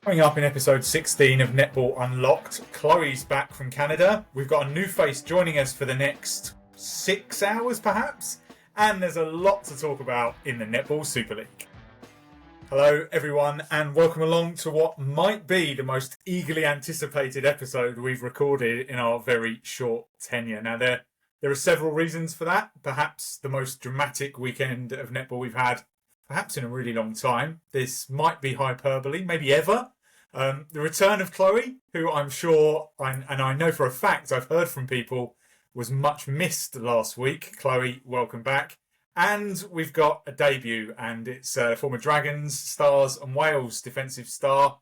Coming up in episode 16 of Netball Unlocked, Chloe's back from Canada. We've got a new face joining us for the next 6 hours perhaps, and there's a lot to talk about in the Netball Super League. Hello everyone, and welcome along to what might be the most eagerly anticipated episode we've recorded in our very short tenure. Now there are several reasons for that. Perhaps the most dramatic weekend of netball we've had perhaps in a really long time. This might be hyperbole, maybe ever. The return of Chloe, who I'm sure, and I know for a fact, I've heard from people, was much missed last week. Chloe, welcome back. And we've got a debut, and it's former Dragons, Stars and Wales defensive star,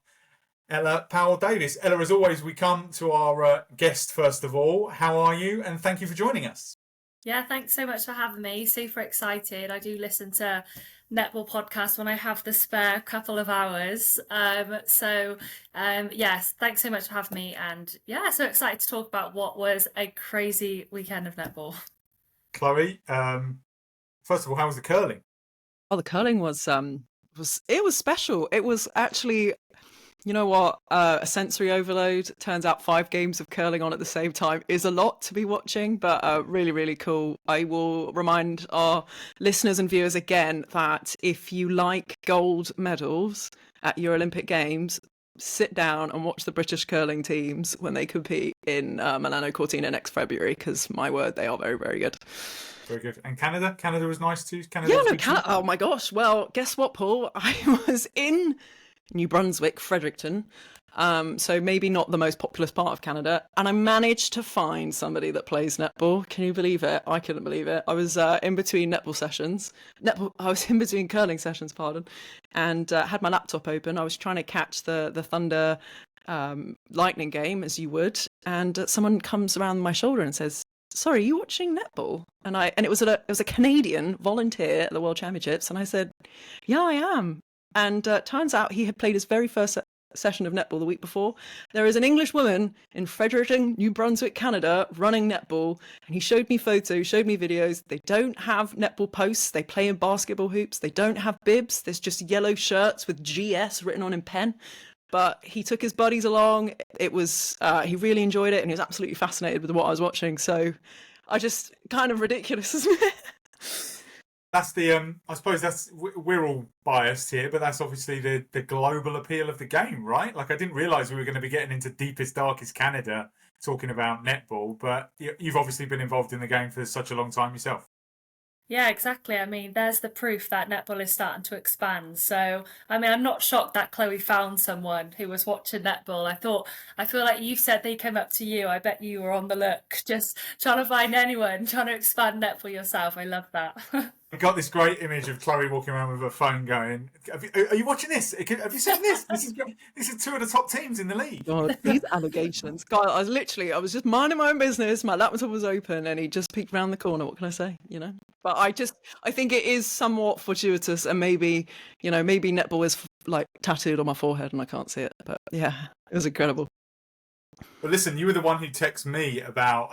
Ella Powell-Davies. Ella, as always, we come to our guest first of all. How are you? And thank you for joining us. Yeah, thanks so much for having me. Super excited. I do listen to Netball podcast when I have the spare couple of hours. Yes, thanks so much for having me. And yeah, so excited to talk about what was a crazy weekend of netball. Chloe, first of all, how was the curling? Oh, the curling was special. It was actually, you know what, a sensory overload. Turns out 5 games of curling on at the same time is a lot to be watching, but really, really cool. I will remind our listeners and viewers again that if you like gold medals at your Olympic Games, sit down and watch the British curling teams when they compete in Milano Cortina next February, because my word, they are very, very good. Very good. And Canada? Canada was nice too? Oh my gosh. Well, guess what, Paul? I was in New Brunswick, Fredericton, so maybe not the most populous part of Canada, and I managed to find somebody that plays netball. Can you believe it? I couldn't believe it. I was in between I was in between curling sessions, and had my laptop open. I was trying to catch the Thunder Lightning game, as you would, and someone comes around my shoulder and says, "Sorry, are you watching netball?" And it was a Canadian volunteer at the World Championships, and I said, "Yeah, I am." And turns out he had played his very first session of netball the week before. There is an English woman in Fredericton, New Brunswick, Canada, running netball. And he showed me photos, showed me videos. They don't have netball posts. They play in basketball hoops. They don't have bibs. There's just yellow shirts with GS written on in pen. But he took his buddies along. It was he really enjoyed it, and he was absolutely fascinated with what I was watching. So I just kind of ridiculous, isn't it? That's the I suppose we're all biased here, but that's obviously the global appeal of the game, right? Like, I didn't realise we were going to be getting into deepest, darkest Canada talking about netball, but you've obviously been involved in the game for such a long time yourself. Yeah, exactly. I mean, there's the proof that netball is starting to expand. So, I mean, I'm not shocked that Chloe found someone who was watching netball. I feel like you said they came up to you. I bet you were on the look, just trying to find anyone, trying to expand netball yourself. I love that. I got this great image of Chloe walking around with her phone going, "Are you watching this? Have you seen this? This is 2 of the top teams in the league." God, these allegations. God, I was just minding my own business. My laptop was open and he just peeked around the corner. What can I say? But I think it is somewhat fortuitous, and maybe netball is like tattooed on my forehead and I can't see it. But yeah, it was incredible. But listen, you were the one who texted me about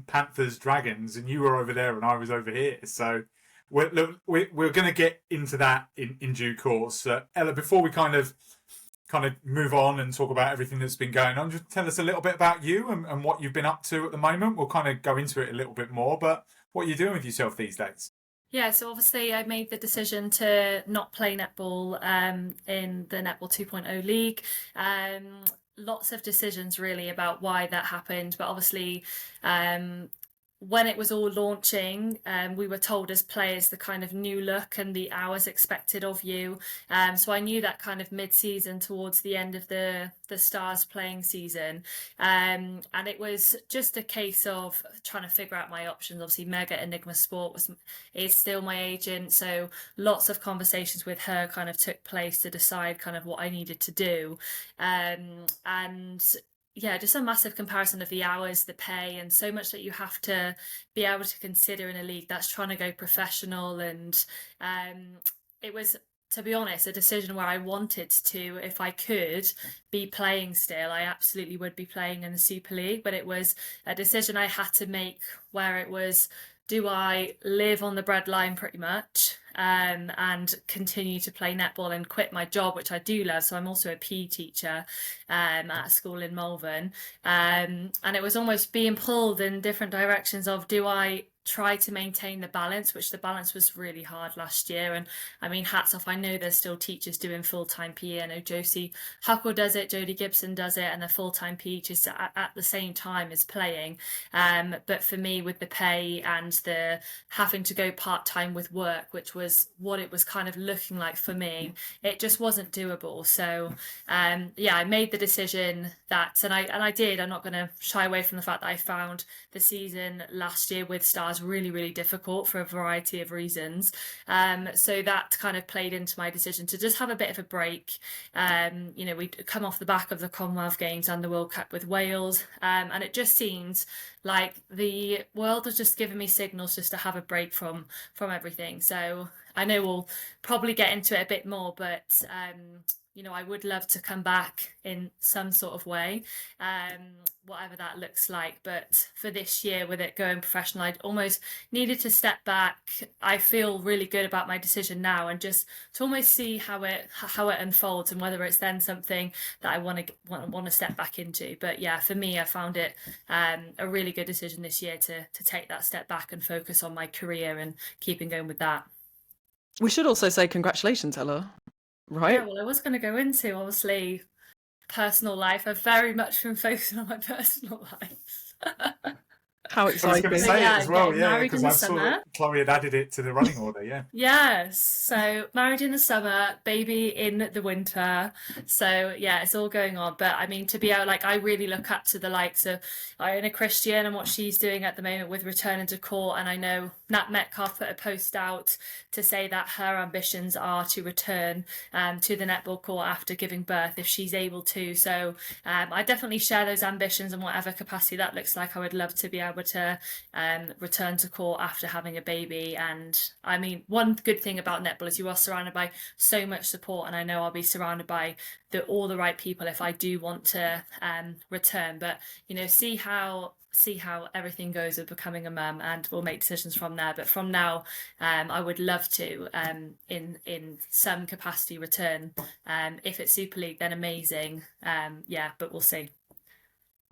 Panthers Dragons, and you were over there and I was over here. So we're going to get into that in due course. Ella, before we kind of move on and talk about everything that's been going on, just tell us a little bit about you and what you've been up to at the moment. We'll kind of go into it a little bit more, but what are you doing with yourself these days? Yeah, so obviously I made the decision to not play netball in the Netball 2.0 league. Lots of decisions really about why that happened, but obviously when it was all launching, we were told as players the kind of new look and the hours expected of you. So I knew that kind of mid-season towards the end of the Stars playing season. And it was just a case of trying to figure out my options. Obviously, Mega Enigma Sport is still my agent. So lots of conversations with her kind of took place to decide kind of what I needed to do. And yeah, just a massive comparison of the hours, the pay, and so much that you have to be able to consider in a league that's trying to go professional. And it was, to be honest, a decision where I wanted to, if I could, be playing still. I absolutely would be playing in the Super League, but it was a decision I had to make where it was, do I live on the breadline pretty much and continue to play netball and quit my job, which I do love. So I'm also a PE teacher at a school in Malvern. And it was almost being pulled in different directions of, do I try to maintain the balance, which the balance was really hard last year. And I mean, hats off, I know there's still teachers doing full-time PE. I know Josie Huckle does it, Jodie Gibson does it, and they're full-time PE just at the same time as playing. But for me, with the pay and the having to go part-time with work, which was what it was kind of looking like for me, it just wasn't doable. So yeah, I made the decision that, and I did, I'm not going to shy away from the fact that I found the season last year with Stars really, really difficult for a variety of reasons. So that kind of played into my decision to just have a bit of a break. You know, we'd come off the back of the Commonwealth Games and the World Cup with Wales, and it just seemed like the world was just giving me signals just to have a break from everything. So I know we'll probably get into it a bit more, but you know, I would love to come back in some sort of way, whatever that looks like. But for this year, with it going professional, I almost needed to step back. I feel really good about my decision now, and just to almost see how it unfolds, and whether it's then something that I want to step back into. But yeah, for me, I found it a really good decision this year to take that step back and focus on my career and keeping going with that. We should also say congratulations, Ella. Right? Yeah, well, I was going to go into, obviously, personal life. I've very much been focusing on my personal life. How I was going exciting. to say Yeah, it as well, getting yeah, married because in the I saw summer. that Chloe had added it to the running order, yeah. Yes, so married in the summer, baby in the winter. So yeah, it's all going on. But I mean, to be out, like, I really look up to the likes of Iona Christian and what she's doing at the moment with returning to court. And I know Nat Metcalf put a post out to say that her ambitions are to return to the netball court after giving birth, if she's able to. So I definitely share those ambitions, in whatever capacity that looks like. I would love to be able to return to court after having a baby. And I mean, one good thing about netball is you are surrounded by so much support, and I know I'll be surrounded by all the right people if I do want to return. But you know, see how everything goes with becoming a mum, and we'll make decisions from there. But from now, I would love to in some capacity return. If it's Super League, then amazing. Yeah, but we'll see.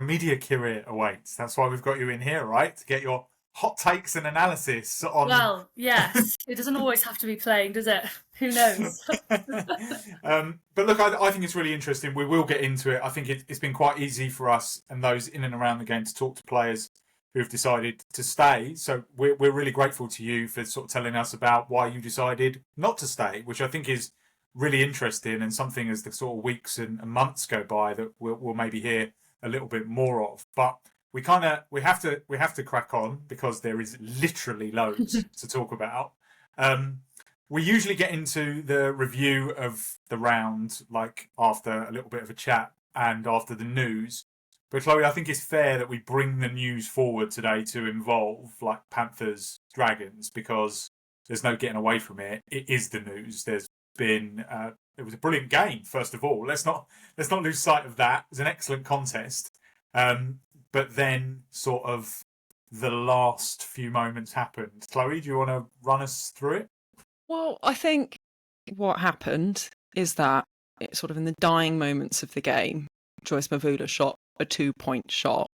Media career awaits. That's why we've got you in here, right? To get your hot takes and analysis on... Well, yes. It doesn't always have to be playing, does it? Who knows? But look, I think it's really interesting. We will get into it. I think it's been quite easy for us and those in and around the game to talk to players who've decided to stay. So we're really grateful to you for sort of telling us about why you decided not to stay, which I think is really interesting, and something as the sort of weeks and months go by that we'll maybe hear a little bit more of. But we have to crack on, because there is literally loads to talk about. We usually get into the review of the round, like after a little bit of a chat and after the news. But Chloe, I think it's fair that we bring the news forward today to involve like Panthers, Dragons, because there's no getting away from it. It is the news. There's been it was a brilliant game. First of all, let's not lose sight of that. It was an excellent contest. But then sort of the last few moments happened. Chloe, do you want to run us through it? Well, I think what happened is that it sort of in the dying moments of the game, Joyce Mavula shot a 2-point shot,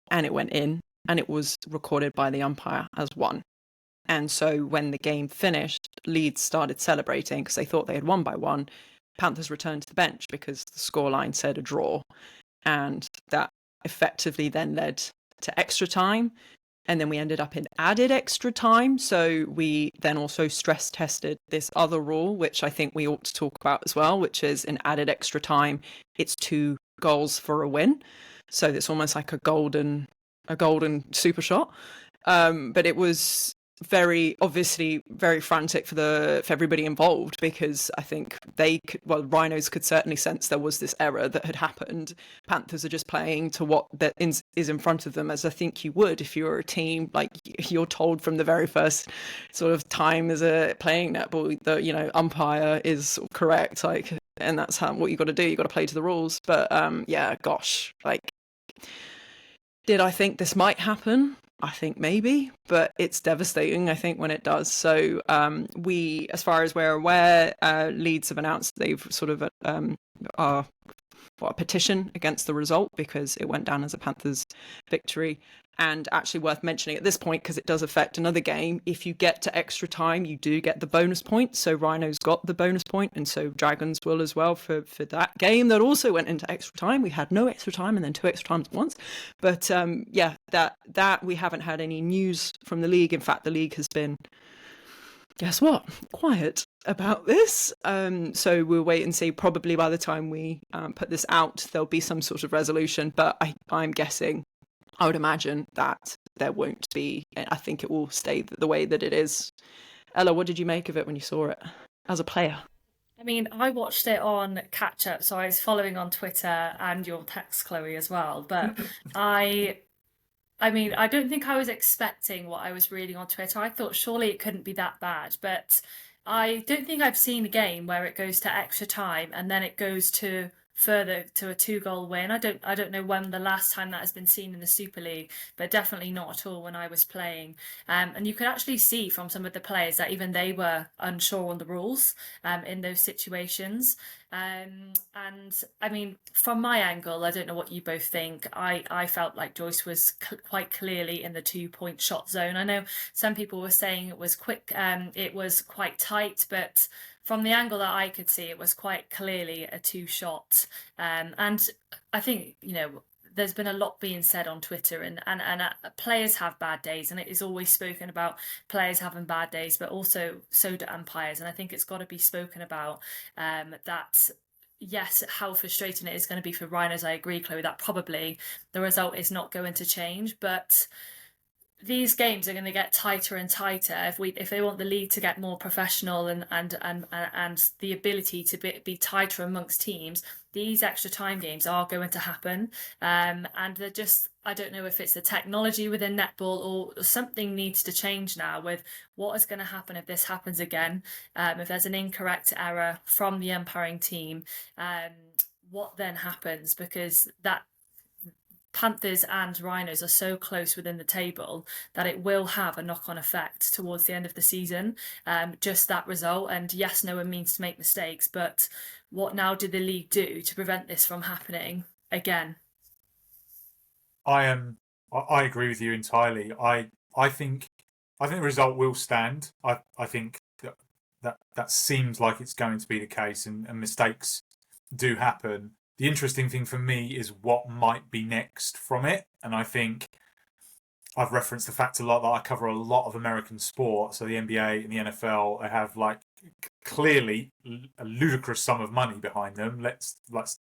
and it went in, and it was recorded by the umpire as one. And so when the game finished, Leeds started celebrating because they thought they had won by one. Panthers returned to the bench because the scoreline said a draw. And that effectively then led to extra time. And then we ended up in added extra time. So we then also stress tested this other rule, which I think we ought to talk about as well, which is in added extra time, it's 2 goals for a win. So it's almost like a golden super shot. But it was very frantic for everybody involved, because I think Rhinos could certainly sense there was this error that had happened. Panthers are just playing to what that is in front of them, as I think you would if you were a team. Like, you're told from the very first sort of time as a playing netball that, you know, umpire is correct, like, and that's what you got to do. You got to play to the rules. But yeah, gosh, like, did I think this might happen? I think maybe, but it's devastating, I think, when it does. So we, as far as we're aware, Leeds have announced they've sort of are a petition against the result because it went down as a Panthers victory. And actually worth mentioning at this point, because it does affect another game, if you get to extra time, you do get the bonus point. So Rhinos got the bonus point, and so Dragons will as well for that game that also went into extra time. We had no extra time and then 2 extra times at once. But that we haven't had any news from the league. In fact, the league has been, guess what, quiet about this. So we'll wait and see. Probably by the time we put this out, there'll be some sort of resolution. But I'm guessing, I would imagine that there won't be. I think it will stay the way that it is. Ella, what did you make of it when you saw it as a player? I mean, I watched it on catch up, so I was following on Twitter and your text, Chloe, as well. But I mean, I don't think I was expecting what I was reading on Twitter. I thought surely it couldn't be that bad, but I don't think I've seen a game where it goes to extra time and then it goes to further to a 2-goal win. I don't know when the last time that has been seen in the Super League, but definitely not at all when I was playing. And you could actually see from some of the players that even they were unsure on the rules in those situations. And I mean, from my angle, I don't know what you both think. I felt like Joyce was quite clearly in the 2-point shot zone. I know some people were saying it was quick, it was quite tight, but from the angle that I could see, it was quite clearly a 2-shot. And I think, there's been a lot being said on Twitter, and players have bad days, and it is always spoken about players having bad days, but also so do umpires. And I think it's got to be spoken about that. Yes, how frustrating it is going to be for Rhinos. I agree, Chloe, that probably the result is not going to change, but these games are going to get tighter and tighter if they want the league to get more professional and the ability to be tighter amongst teams. These extra time games are going to happen, and they're just, I don't know if it's the technology within netball or something needs to change now with what is going to happen if this happens again. If there's an incorrect error from the umpiring team, what then happens? Because that Panthers and Rhinos are so close within the table that it will have a knock-on effect towards the end of the season. Just that result. And yes, no one means to make mistakes, but what now did the league do to prevent this from happening again? I agree with you entirely. I think the result will stand. I think that seems like it's going to be the case, and mistakes do happen. The interesting thing for me is what might be next from it. And I think I've referenced the fact a lot that I cover a lot of American sport. So the NBA and the NFL, they have clearly a ludicrous sum of money behind them. Let's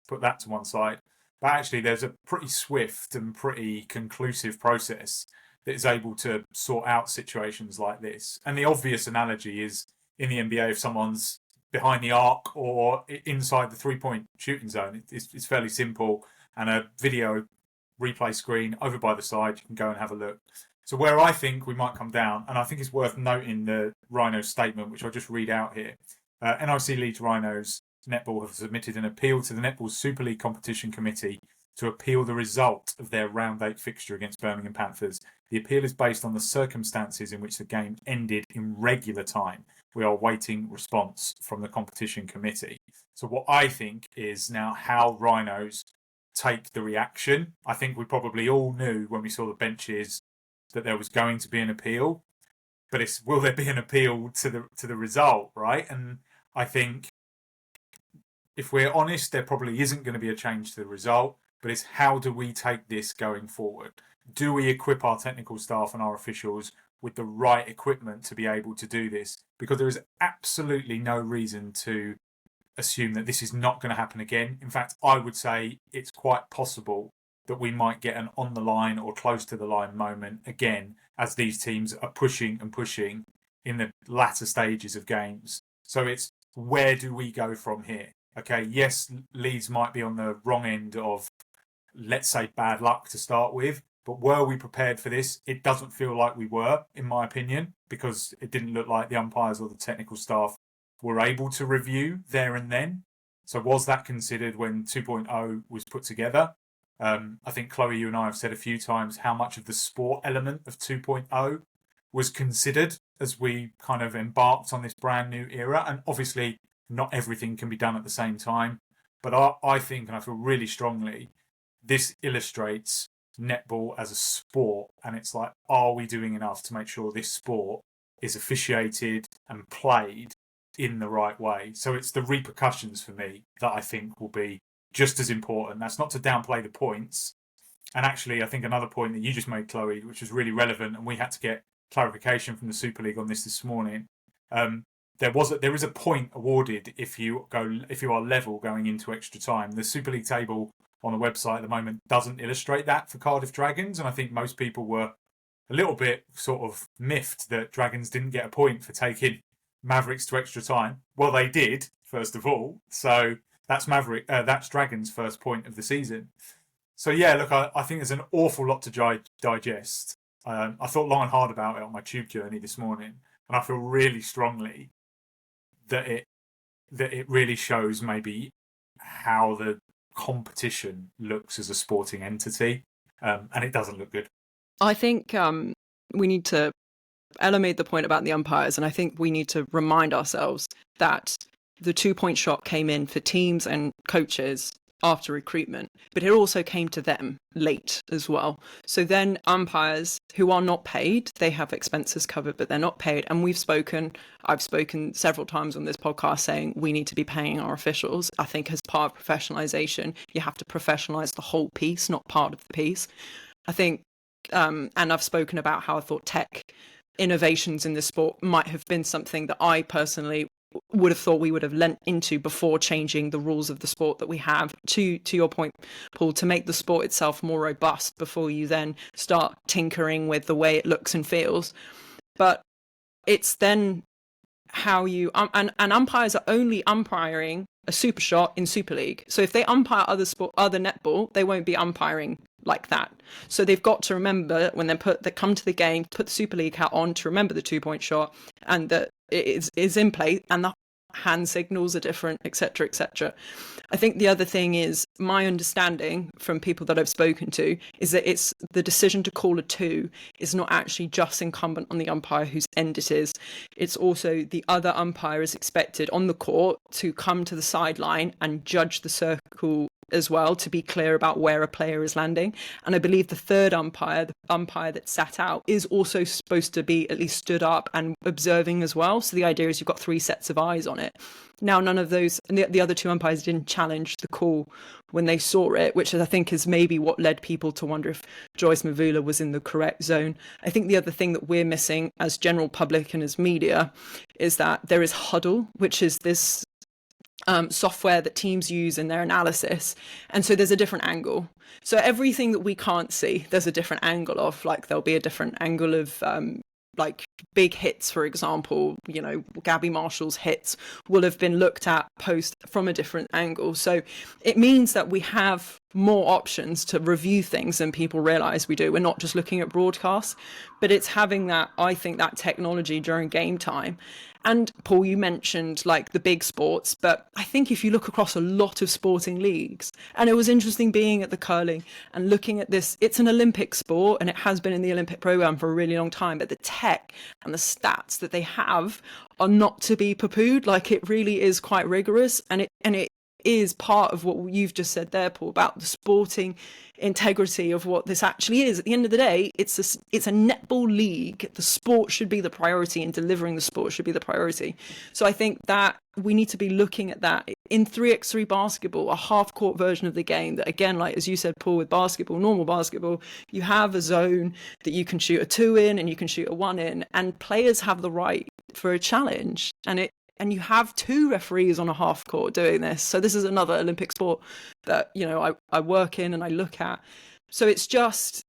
put that to one side. But actually, there's a pretty swift and pretty conclusive process that is able to sort out situations like this. And the obvious analogy is in the NBA, if someone's behind the arc or inside the 3-point shooting zone, it's fairly simple, and a video replay screen over by the side, you can go and have a look. So where I think we might come down, and I think it's worth noting the Rhinos statement, which I'll just read out here. NIC Leeds Rhinos Netball have submitted an appeal to the Netball Super League Competition Committee to appeal the result of their round 8 fixture against Birmingham Panthers. The appeal is based on the circumstances in which the game ended in regular time. We are waiting response from the competition committee. So what I think is now how Rhinos take the reaction. I think we probably all knew when we saw the benches that there was going to be an appeal, but will there be an appeal to the result, right? And I think if we're honest, there probably isn't going to be a change to the result, but it's how do we take this going forward? Do we equip our technical staff and our officials with the right equipment to be able to do this? Because there is absolutely no reason to assume that this is not going to happen again. In fact, I would say it's quite possible that we might get an on the line or close to the line moment again as these teams are pushing and pushing in the latter stages of games. So it's where do we go from here? Okay, yes, Leeds might be on the wrong end of, let's say, bad luck to start with, but were we prepared for this? It doesn't feel like we were, in my opinion, because it didn't look like the umpires or the technical staff were able to review there and then. So was that considered when 2.0 was put together? I think, Chloe, you and I have said a few times how much of the sport element of 2.0 was considered as we kind of embarked on this brand new era. And obviously, not everything can be done at the same time. But I think, and I feel really strongly, this illustrates netball as a sport. And it's like, are we doing enough to make sure this sport is officiated and played in the right way? So it's the repercussions for me that I think will be just as important. That's not to downplay the points. And actually, I think another point that you just made, Chloe, which was really relevant, and we had to get clarification from the Super League on this morning. There is a point awarded if you are level going into extra time. The Super League table on the website at the moment doesn't illustrate that for Cardiff Dragons, and I think most people were a little bit sort of miffed that Dragons didn't get a point for taking Mavericks to extra time. Well, they did, first of all. So that's Dragons' first point of the season. So yeah, look, I think there's an awful lot to digest. I thought long and hard about it on my tube journey this morning, and I feel really strongly that it really shows maybe how the competition looks as a sporting entity, and it doesn't look good. I think we need to. Ella made the point about the umpires, and I think we need to remind ourselves that the 2-point shot came in for teams and coaches after recruitment, but it also came to them late as well. So then umpires who are not paid, they have expenses covered, but they're not paid. And I've spoken several times on this podcast saying we need to be paying our officials. I think as part of professionalization, you have to professionalize the whole piece, not part of the piece. I think, and I've spoken about how I thought tech innovations in the sport might have been something that I personally would have thought we would have lent into before changing the rules of the sport that we have, to your point, Paul, to make the sport itself more robust before you then start tinkering with the way it looks and feels. But it's then how you and umpires are only umpiring a super shot in Super League. So if they umpire other netball, they won't be umpiring like that. So they've got to remember when they come to the game, put the Super League hat on to remember the 2-point shot, and that it is in play, and the hand signals are different, etc., etc. I think the other thing is, my understanding from people that I've spoken to is that it's the decision to call a 2 is not actually just incumbent on the umpire whose end it is. It's also the other umpire is expected on the court to come to the sideline and judge the circle as well, to be clear about where a player is landing. And I believe the third umpire, the umpire that sat out, is also supposed to be at least stood up and observing as well. So the idea is you've got 3 sets of eyes on it. Now, none of those, and the other 2 umpires didn't challenge the call when they saw it, which I think is maybe what led people to wonder if Joyce Mavula was in the correct zone. I think the other thing that we're missing as general public and as media is that there is Huddle, which is this software that teams use in their analysis, and so there's a different angle. So everything that we can't see, there's a different angle of. Like there'll be a different angle of like big hits, for example, Gabby Marshall's hits will have been looked at post from a different angle. So it means that we have more options to review things than people realize we do. We're not just looking at broadcasts, but it's having that, I think, that technology during game time. And Paul, you mentioned like the big sports, but I think if you look across a lot of sporting leagues, and it was interesting being at the curling and looking at this, it's an Olympic sport and it has been in the Olympic program for a really long time, but the tech and the stats that they have are not to be poo-pooed. Like it really is quite rigorous, and it is part of what you've just said there, Paul, about the sporting integrity of what this actually is. At the end of the day, it's a netball league. The sport should be the priority, and delivering the sport should be the priority. So I think that we need to be looking at that in 3x3 basketball, a half-court version of the game that, again, like as you said, Paul, with basketball, normal basketball, you have a zone that you can shoot a 2 in and you can shoot a 1 in, and players have the right for a challenge. And you have 2 referees on a half court doing this. So this is another Olympic sport that, I work in and I look at. So it's just,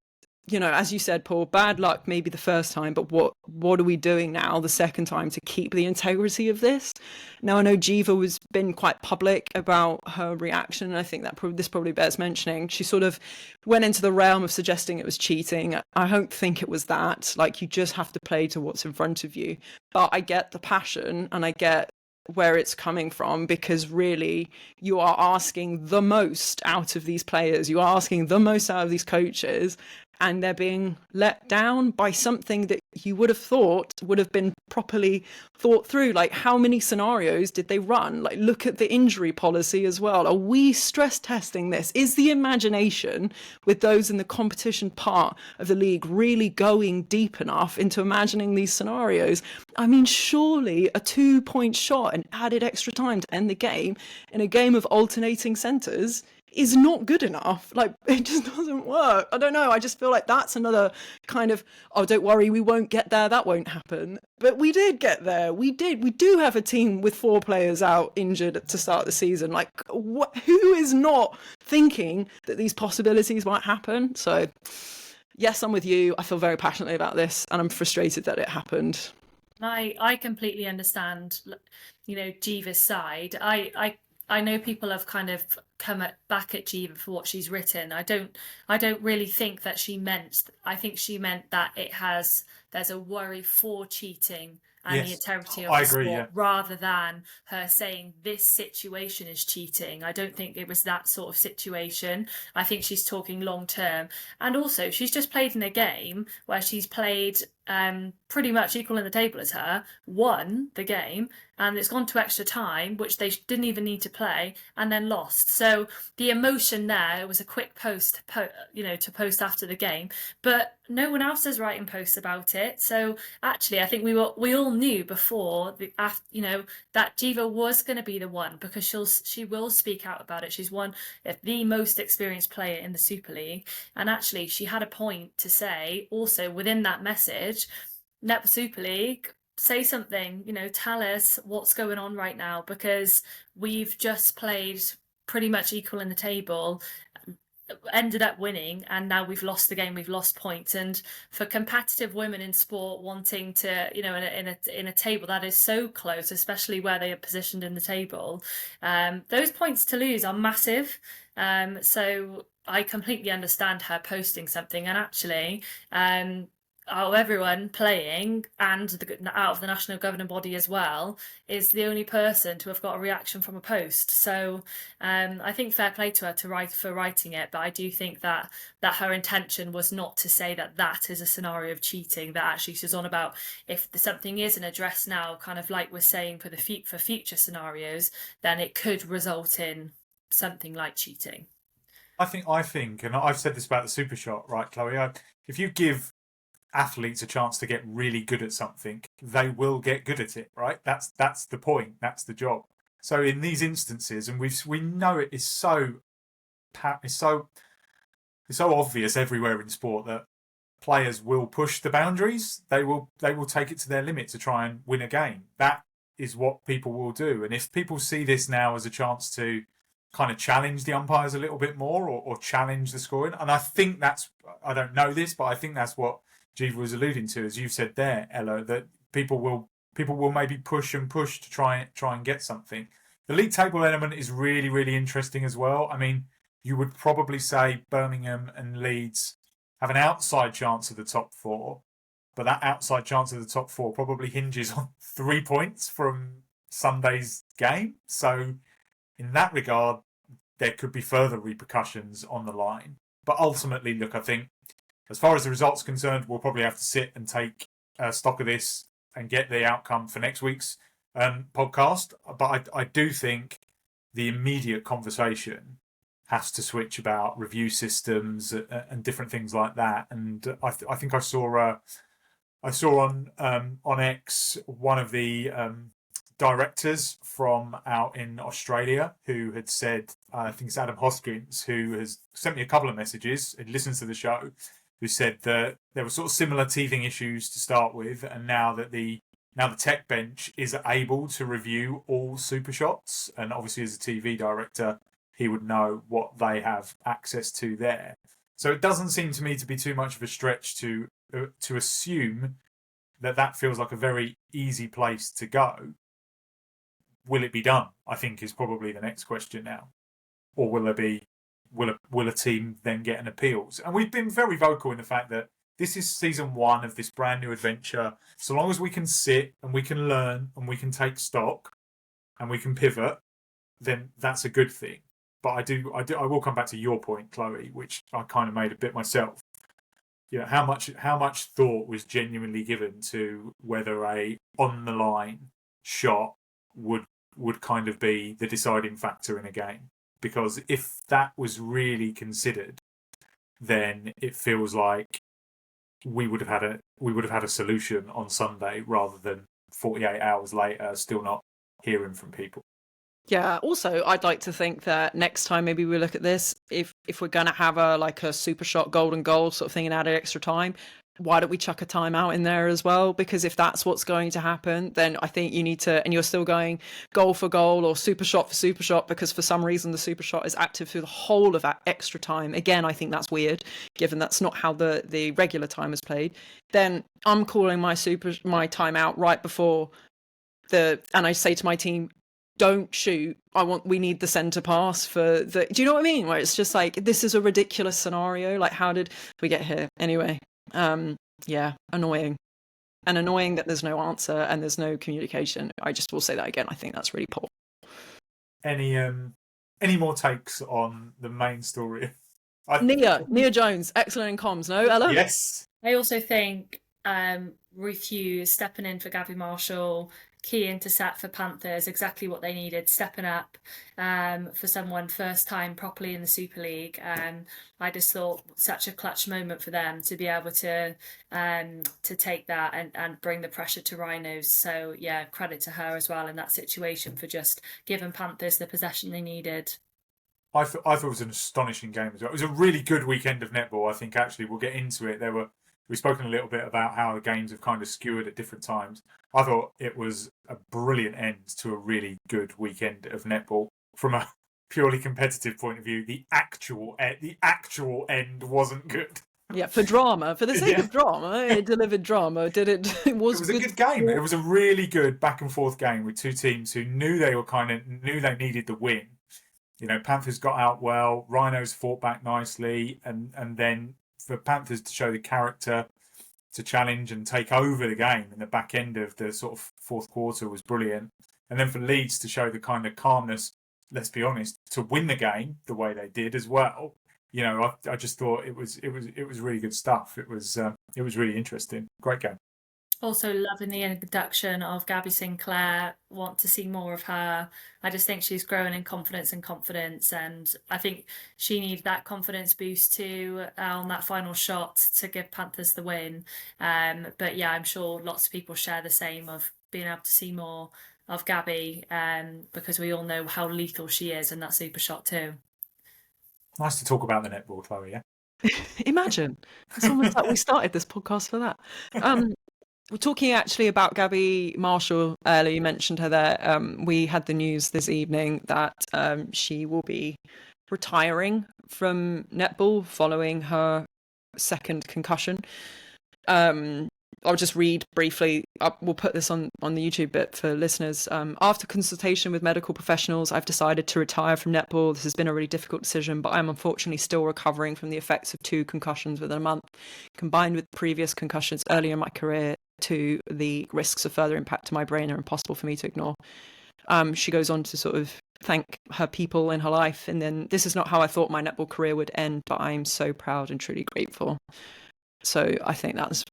as you said, Paul, bad luck maybe the first time, but what are we doing now the second time to keep the integrity of this? Now, I know Jiva has been quite public about her reaction, and I think that this probably bears mentioning. She sort of went into the realm of suggesting it was cheating. I don't think it was that. Like, you just have to play to what's in front of you. But I get the passion, and I get where it's coming from, because really you are asking the most out of these players, you are asking the most out of these coaches, and they're being let down by something that you would have thought would have been properly thought through. Like, how many scenarios did they run? Like, look at the injury policy as well. Are we stress testing this? Is the imagination with those in the competition part of the league really going deep enough into imagining these scenarios? I mean, surely a 2-point shot and added extra time to end the game in a game of alternating centres is not good enough. Like, it just doesn't work. I don't know. I just feel like that's another kind of, oh, don't worry, we won't get there. That won't happen. But we did get there. We did. We do have a team with 4 players out injured to start the season. Like, who is not thinking that these possibilities might happen? So, yes, I'm with you. I feel very passionately about this, and I'm frustrated that it happened. I completely understand, Jiva's side. I know people have kind of come back at Jiva for what she's written. I don't really think that she meant. I think she meant that there's a worry for cheating and the integrity of the sport, rather than her saying this situation is cheating. I don't think it was that sort of situation. I think she's talking long term, and also she's just played in a game where she's played pretty much equal in the table as her, won the game, and it's gone to extra time, which they didn't even need to play, and then lost. So the emotion there, it was a quick post, to post after the game, but no one else is writing posts about it. So actually, I think we all knew before that Jiva was going to be the one, because she will speak out about it. She's one of the most experienced player in the Super League, and actually she had a point to say also within that message. Netball Super League, say something, tell us what's going on right now, because we've just played pretty much equal in the table, ended up winning, and now we've lost the game, we've lost points. And for competitive women in sport wanting to, in a table that is so close, especially where they are positioned in the table, those points to lose are massive. So I completely understand her posting something, and actually out of everyone playing and out of the national governing body as well, is the only person to have got a reaction from a post. So I think fair play to her for writing it, but I do think that her intention was not to say that is a scenario of cheating, that actually she's on about if something isn't addressed now, kind of like we're saying for future scenarios, then it could result in something like cheating. I think, and I've said this about the super shot, right, Chloe? If you give athletes a chance to get really good at something, they will get good at it, right? That's the point. That's the job. So in these instances, and we know it is so obvious everywhere in sport that players will push the boundaries. They will take it to their limit to try and win a game. That is what people will do. And if people see this now as a chance to kind of challenge the umpires a little bit more, or challenge the scoring, and I think I don't know this, but I think that's what Jiva was alluding to, as you said there, Ella, that people will maybe push to try and get something. The league table element is really, really interesting as well. I mean, you would probably say Birmingham and Leeds have an outside chance of the top 4, but that outside chance of the top 4 probably hinges on 3 points from Sunday's game. So in that regard, there could be further repercussions on the line. But ultimately, look, I think as far as the results are concerned, we'll probably have to sit and take stock of this and get the outcome for next week's podcast. But I do think the immediate conversation has to switch about review systems and different things like that. And I think I saw on X one of the directors from out in Australia who had said, I think it's Adam Hoskins, who has sent me a couple of messages, and listens to the show, who said that there were sort of similar teething issues to start with, and now the tech bench is able to review all super shots, and obviously as a TV director, he would know what they have access to there. So it doesn't seem to me to be too much of a stretch to assume that feels like a very easy place to go. Will it be done? I think is probably the next question now, or will a team then get an appeals? And we've been very vocal in the fact that this is season 1 of this brand new adventure. So long as we can sit and we can learn and we can take stock, and we can pivot, then that's a good thing. But I will come back to your point, Chloe, which I kind of made a bit myself. How much thought was genuinely given to whether a on the line shot would kind of be the deciding factor in a game? Because if that was really considered, then it feels like we would have had a solution on Sunday rather than 48 hours later still not hearing from people. Yeah, also I'd like to think that next time maybe we look at this, if we're gonna have a super shot golden goal sort of thing and add extra time, why don't we chuck a timeout in there as well? Because if that's what's going to happen, then I think you need to, and you're still going goal for goal or super shot for super shot, because for some reason the super shot is active through the whole of that extra time. Again, I think that's weird, given that's not how the regular time is played. Then I'm calling my timeout right before and I say to my team, don't shoot. We need the center pass do you know what I mean? Where it's just like, this is a ridiculous scenario. Like, how did we get here? Anyway, yeah, annoying. And annoying that there's no answer and there's no communication. I just will say that again. I think that's really poor. Any more takes on the main story? Nia Jones, excellent in comms, no, Ella? Yes. I also think Ruth Hughes stepping in for Gabby Marshall, key intercept for Panthers, exactly what they needed, stepping up for someone first time properly in the Super League. I just thought such a clutch moment for them to be able to take that and bring the pressure to Rhinos. So yeah, credit to her as well in that situation for just giving Panthers the possession they needed. I thought it was an astonishing game as well. It was a really good weekend of netball. I think actually we'll get into it. We've spoken a little bit about how the games have kind of skewered at different times. I thought it was a brilliant end to a really good weekend of netball. From a purely competitive point of view, the actual end wasn't good. Yeah, for the sake of drama, it delivered drama. It was a good game. It was a really good back and forth game with two teams who knew they needed the win. Panthers got out well, Rhinos fought back nicely, and then for Panthers to show the character to challenge and take over the game in the back end of the sort of fourth quarter was brilliant. And then for Leeds to show the kind of calmness, let's be honest, to win the game the way they did as well. I just thought it was really good stuff. It was really interesting. Great game. Also loving the introduction of Gabby Sinclair, want to see more of her. I just think she's growing in confidence, and I think she needed that confidence boost too on that final shot to give Panthers the win. But yeah, I'm sure lots of people share the same of being able to see more of Gabby, because we all know how lethal she is in that super shot too. Nice to talk about the netball, Chloe, yeah? Imagine. It's almost like we started this podcast for that. We're talking actually about Gabby Marshall earlier. You mentioned her there. We had the news this evening that she will be retiring from netball following her second concussion. I'll just read briefly. We'll put this on the YouTube bit for listeners. After consultation with medical professionals, I've decided to retire from netball. This has been a really difficult decision, but I'm unfortunately still recovering from the effects of 2 concussions within a month, combined with previous concussions earlier in my career. To the risks of further impact to my brain are impossible for me to ignore. She goes on to sort of thank her people in her life, and then, this is not how I thought my netball career would end, but I'm so proud and truly grateful. So I think that's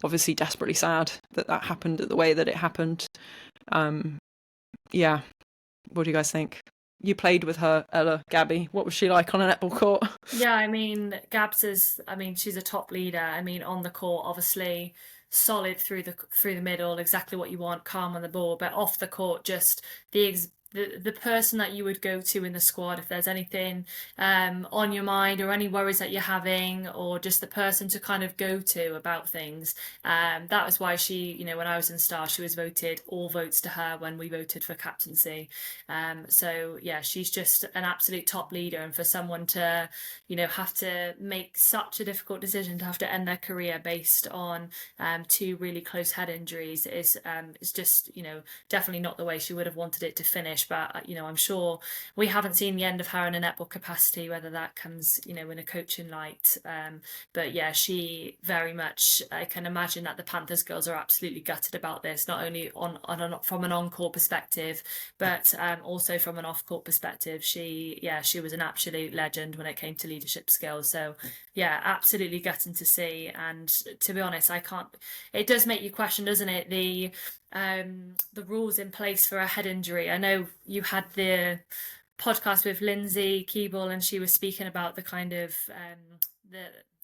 obviously desperately sad that happened the way that it happened. Yeah, what do you guys think? You played with her, Ella, Gabby. What was she like on a netball court? Yeah, she's a top leader. On the court, obviously solid through the middle, exactly what you want, calm on the ball, but off the court, just the person that you would go to in the squad if there's anything on your mind or any worries that you're having, or just the person to kind of go to about things. That was why she, when I was in Star, she was voted, all votes to her when we voted for captaincy. So yeah, she's just an absolute top leader, and for someone to, have to make such a difficult decision to have to end their career based on 2 really close head injuries is just, definitely not the way she would have wanted it to finish. finish, but I'm sure we haven't seen the end of her in a netball capacity, whether that comes in a coaching light. But yeah, she very much, I can imagine that the Panthers girls are absolutely gutted about this, not only from an on-court perspective, but also from an off-court perspective. She was an absolute legend when it came to leadership skills. So yeah, absolutely gutting to see. And to be honest, it does make you question, doesn't it, the rules in place for a head injury. I know you had the podcast with Lindsay Keeble, and she was speaking about the kind of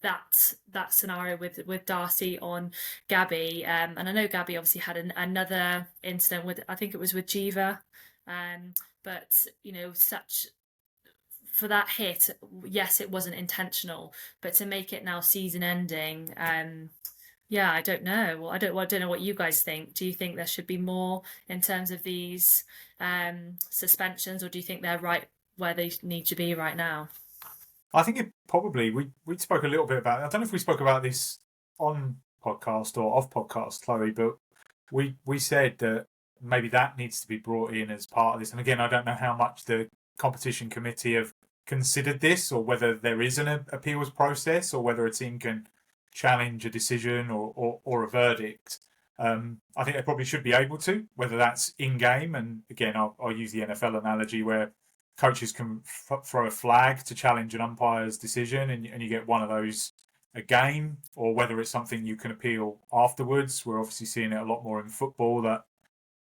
that scenario with Darcy on Gabby, and I know Gabby obviously had another incident with, I think it was with Jiva, but such. For that hit, yes, it wasn't intentional, but to make it now season ending, yeah, I don't know. Well, I don't know what you guys think. Do you think there should be more in terms of these suspensions, or do you think they're right where they need to be right now? I think it probably, we spoke a little bit about it. I don't know if we spoke about this on podcast or off podcast, Chloe, but we said that maybe that needs to be brought in as part of this. And again, I don't know how much the competition committee have considered this, or whether there is an appeals process, or whether a team can challenge a decision or a verdict. I think they probably should be able to, whether that's in game. And again, I'll use the NFL analogy where coaches can throw a flag to challenge an umpire's decision, and you get one of those a game, or whether it's something you can appeal afterwards. We're obviously seeing it a lot more in football, that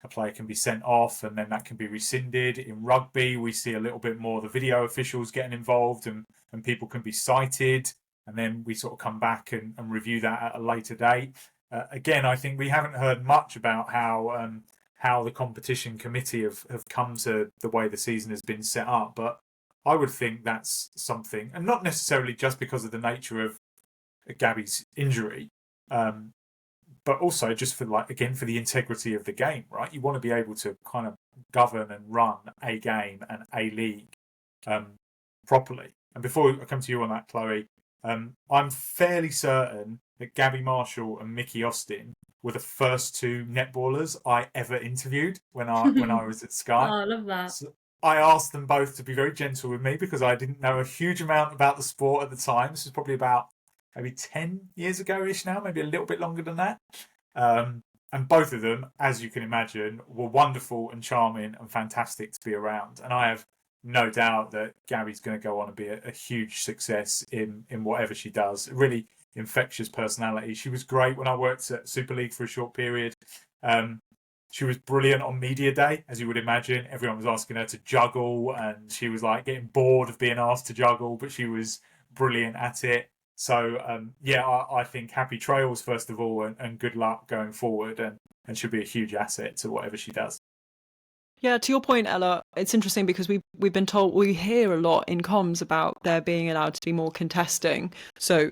a player can be sent off and then that can be rescinded. In rugby, we see a little bit more the video officials getting involved, and people can be cited, and then we sort of come back and review that at a later date. Again, I think we haven't heard much about how the competition committee have come to the way the season has been set up, but I would think that's something, and not necessarily just because of the nature of Gabby's injury, but also just for for the integrity of the game, right? You want to be able to kind of govern and run a game and a league properly. And before I come to you on that, Chloe, I'm fairly certain that Gabby Marshall and Mickey Austin were the first two netballers I ever interviewed when I was at Sky. Oh, I love that. So I asked them both to be very gentle with me because I didn't know a huge amount about the sport at the time. This was probably about maybe 10 years ago-ish now, maybe a little bit longer than that. And both of them, as you can imagine, were wonderful and charming and fantastic to be around. And I have no doubt that Gabby's going to go on and be a huge success in whatever she does. A really infectious personality. She was great when I worked at Super League for a short period. She was brilliant on media day, as you would imagine. Everyone was asking her to juggle, and she was like getting bored of being asked to juggle, but she was brilliant at it. So, I think happy trails, first of all, and good luck going forward, and should be a huge asset to whatever she does. Yeah, to your point, Ella, it's interesting because we've been told, we hear a lot in comms about there being allowed to be more contesting. So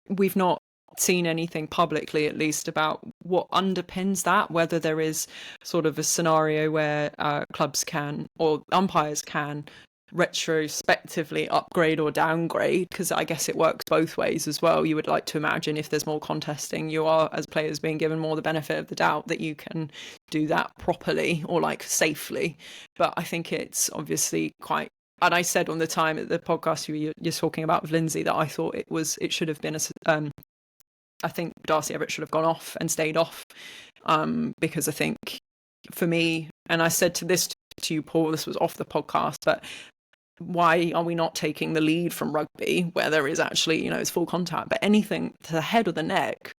we've not seen anything publicly, at least, about what underpins that, whether there is sort of a scenario where clubs can, or umpires can, retrospectively upgrade or downgrade, because I guess it works both ways as well. You would like to imagine if there's more contesting, you are, as players, being given more the benefit of the doubt that you can do that properly or safely. But I think it's obviously quite, and I said on the time at the podcast you're talking about with Lindsay that I thought it should have been I think Darcy Everett should have gone off and stayed off, because I think for me, and I said to you, Paul, this was off the podcast, but why are we not taking the lead from rugby where there is actually, it's full contact, but anything to the head or the neck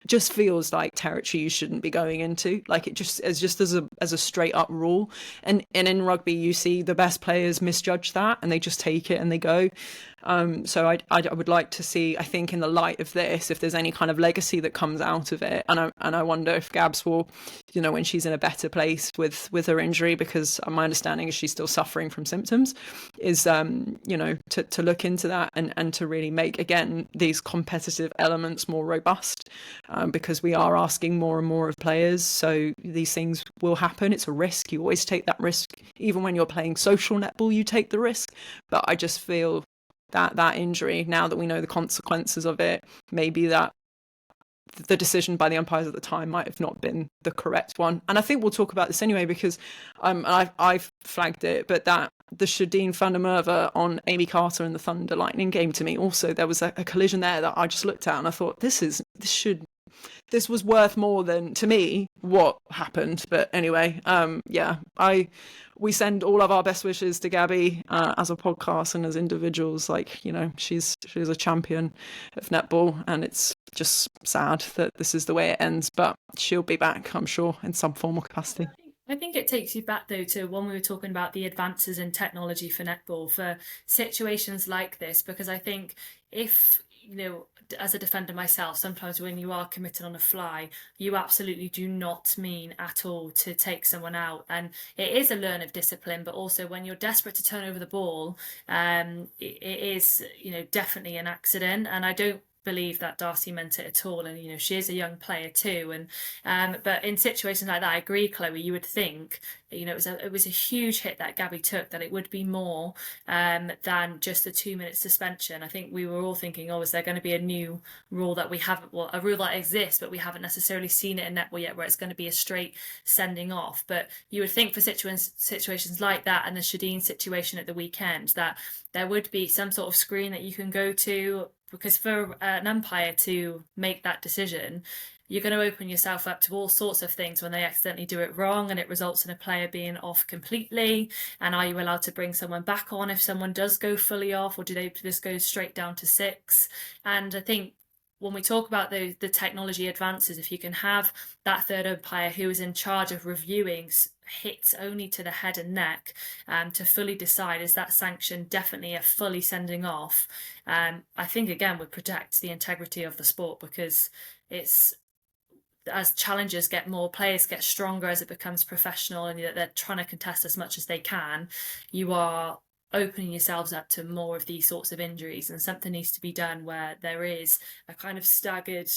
just feels like territory you shouldn't be going into. It just as a straight up rule. And in rugby, you see the best players misjudge that and they just take it and they go. So I would like to see, I think, in the light of this, if there's any kind of legacy that comes out of it. And I wonder if Gabs will, when she's in a better place with her injury, because my understanding is she's still suffering from symptoms, is, to look into that and to really make, again, these competitive elements more robust, because we are asking more and more of players. So these things will happen. It's a risk. You always take that risk. Even when you're playing social netball, you take the risk. But I just feel that injury, now that we know the consequences of it, maybe that the decision by the umpires at the time might have not been the correct one. And I think we'll talk about this anyway, because I've flagged it, but that the Shadeen van der Merwe on Amy Carter in the Thunder Lightning game, to me also, there was a collision there that I just looked at and I thought, this was worth more than, to me, what happened. But anyway, we send all of our best wishes to Gabby as a podcast and as individuals. Like, you know, she's a champion of netball, and it's just sad that this is the way it ends. But she'll be back, I'm sure, in some form or capacity. I think it takes you back, though, to when we were talking about the advances in technology for netball for situations like this, because I think if, you know, as a defender myself, sometimes when you are committed on a fly, you absolutely do not mean at all to take someone out. And it is a learn of discipline, but also when you're desperate to turn over the ball, it is, you know, definitely an accident. And I don't believe that Darcy meant it at all, and you know, she is a young player too, and but in situations like that, I agree, Chloe, you would think, you know, it was a huge hit that Gabby took, that it would be more than just a 2-minute suspension. I think we were all thinking, oh, is there going to be a new rule that we haven't, well, a rule that exists but we haven't necessarily seen it in netball yet, where it's going to be a straight sending off. But you would think for situations like that, and the Shadeen situation at the weekend, that there would be some sort of screen that you can go to, because for an umpire to make that decision, you're going to open yourself up to all sorts of things when they accidentally do it wrong and it results in a player being off completely. And are you allowed to bring someone back on if someone does go fully off, or do they just go straight down to 6? And I think when we talk about the technology advances, if you can have that third umpire who is in charge of reviewing hits only to the head and neck, to fully decide, is that sanction definitely a fully sending off, I think again would protect the integrity of the sport, because it's, as challenges get more, players get stronger as it becomes professional, and they're trying to contest as much as they can, you are opening yourselves up to more of these sorts of injuries. And something needs to be done where there is a kind of staggered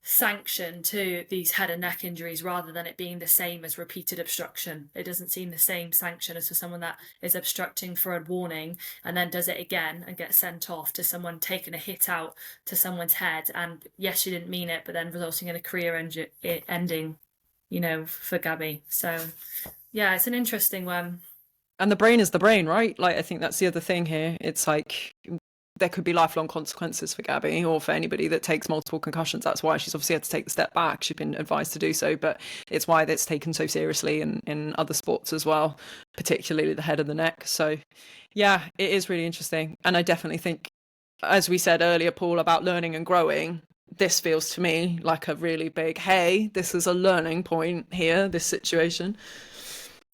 sanction to these head and neck injuries, rather than it being the same as repeated obstruction. It doesn't seem the same sanction as for someone that is obstructing for a warning and then does it again and gets sent off, to someone taking a hit out to someone's head, and yes, she didn't mean it, but then resulting in a career ending, you know, for Gabby. So yeah, it's an interesting one. And the brain is the brain, right? Like, I think that's the other thing here. It's like, there could be lifelong consequences for Gabby, or for anybody that takes multiple concussions. That's why she's obviously had to take the step back. She's been advised to do so, but it's why that's taken so seriously in other sports as well, particularly the head and the neck. So yeah, it is really interesting. And I definitely think, as we said earlier, Paul, about learning and growing, this feels to me like a really big, hey, this is a learning point here, this situation.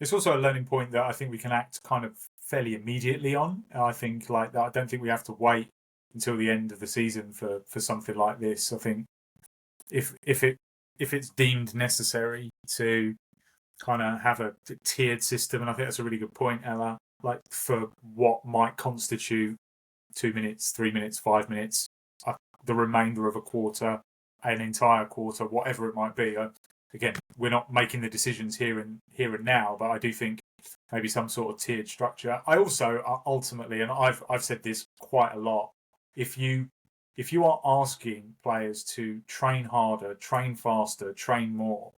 It's also a learning point that I think we can act kind of fairly immediately on. I think like that. I don't think we have to wait until the end of the season for something like this. I think if it's deemed necessary to kind of have a tiered system, and I think that's a really good point, Ella. Like, for what might constitute 2 minutes, 3 minutes, 5 minutes, the remainder of a quarter, an entire quarter, whatever it might be. Again, we're not making the decisions here and now, but I do think maybe some sort of tiered structure. I also ultimately, and I've said this quite a lot, if you are asking players to train harder, train faster, train more,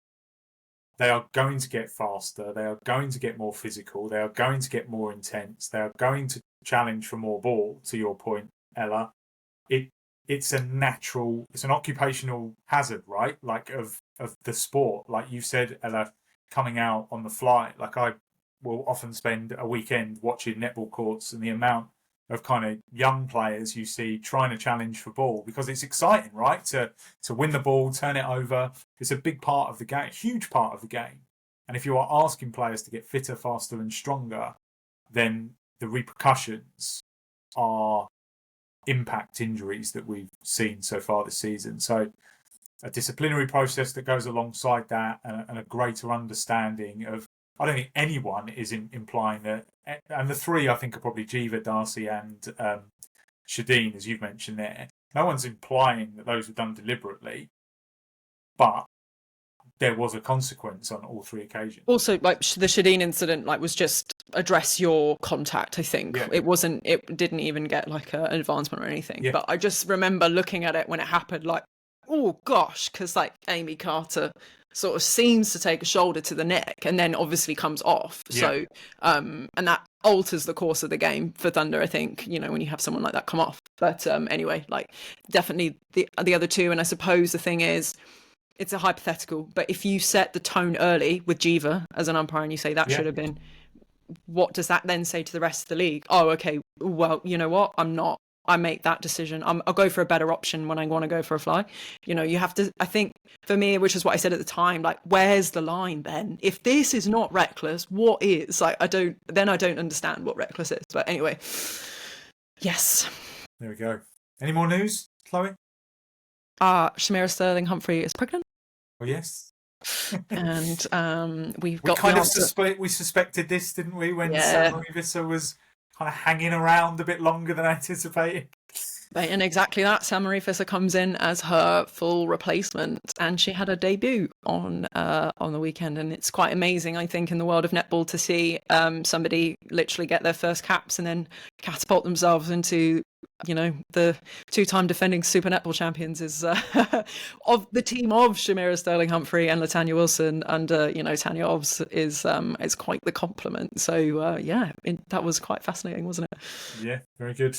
they are going to get faster, they are going to get more physical, they are going to get more intense, they are going to challenge for more ball, to your point, Ella. It's an occupational hazard, right? Like, of the sport. Like you said, Ella, coming out on the fly. Like, I will often spend a weekend watching netball courts, and the amount of kind of young players you see trying to challenge for ball, because it's exciting, right? To win the ball, turn it over. It's a big part of the game, huge part of the game. And if you are asking players to get fitter, faster and stronger, then the repercussions are impact injuries that we've seen so far this season. So a disciplinary process that goes alongside that, and a greater understanding of, I don't think anyone is implying that, and the three I think are probably Jiva, Darcy and Shadeen, as you've mentioned there. No one's implying that those were done deliberately, but there was a consequence on all three occasions. Also, like, the Shadeen incident, like, was just address your contact, I think. Yeah. It didn't even get like an advancement or anything. Yeah. But I just remember looking at it when it happened, like, oh gosh, because like Amy Carter sort of seems to take a shoulder to the neck and then obviously comes off. Yeah. So, and that alters the course of the game for Thunder, I think, when you have someone like that come off. But anyway, like definitely the other two. And I suppose the thing is, it's a hypothetical, but if you set the tone early with Jiva as an umpire and you say that should have been, what does that then say to the rest of the league? Oh, okay, well, you know what? I make that decision. I'll go for a better option when I want to go for a fly. You have to, I think for me, which is what I said at the time, like, where's the line then? If this is not reckless, what is? Like, I don't understand what reckless is. But anyway, yes. There we go. Any more news, Chloe? Shamira Sterling Humphrey is pregnant. Oh, yes. And we've We got kind of suspected this, didn't we, when Samuel Vissa was kind of hanging around a bit longer than anticipated. And exactly that. Sam Marie Visser comes in as her full replacement, and she had a debut on the weekend, and it's quite amazing, I think, in the world of netball to see somebody literally get their first caps and then catapult themselves into the two-time defending Super Netball champions is of the team of Shamira Sterling Humphrey and Latanya Wilson under Tanya Obbs is quite the compliment. So that was quite fascinating, wasn't it? Yeah, very good.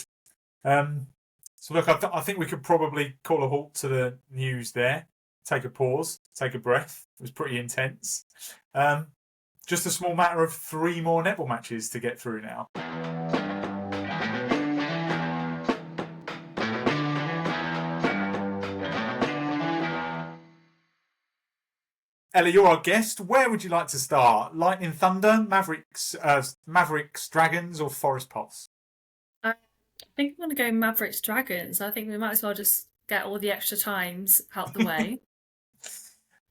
So look, I think we could probably call a halt to the news there. Take a pause, take a breath. It was pretty intense. Just a small matter of 3 more netball matches to get through now. Ella, you're our guest. Where would you like to start? Lightning Thunder, Mavericks, Dragons, or Forest Pulse? I think I'm going to go Mavericks Dragons. I think we might as well just get all the extra times out the way.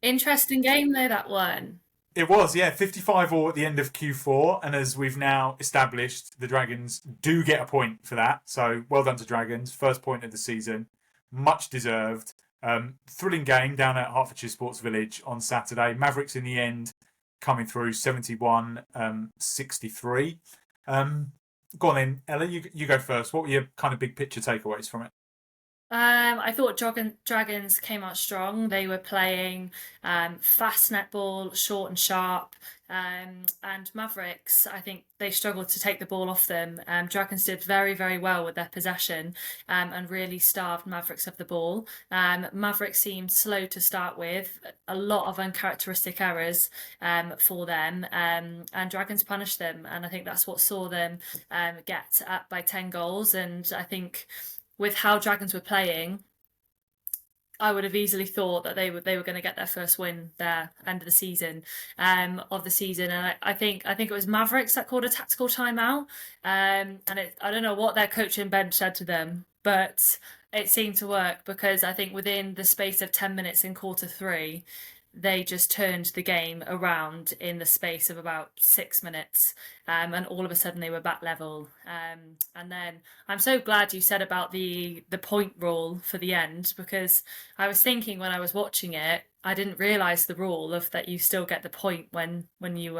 Interesting game though, that one. It was, yeah, 55-all at the end of Q4, and as we've now established, the Dragons do get a point for that. So well done to Dragons. First point of the season. Much deserved. Thrilling game down at Hertfordshire Sports Village on Saturday. Mavericks in the end coming through 71-63. Go on then, Ella, you go first. What were your kind of big picture takeaways from it? I thought Dragons came out strong. They were playing fast netball, short and sharp. And Mavericks, I think they struggled to take the ball off them. Dragons did very, very well with their possession and really starved Mavericks of the ball. Mavericks seemed slow to start with, a lot of uncharacteristic errors for them, and Dragons punished them. And I think that's what saw them get up by 10 goals. And I think with how Dragons were playing, I would have easily thought that they were going to get their first win there end of the season, And I think it was Mavericks that called a tactical timeout, and I don't know what their coaching bench said to them, but it seemed to work because I think within the space of 10 minutes in quarter 3, they just turned the game around in the space of about 6 minutes, and all of a sudden they were back level. And then I'm so glad you said about the point rule for the end, because I was thinking when I was watching it, I didn't realise the rule of that you still get the point when you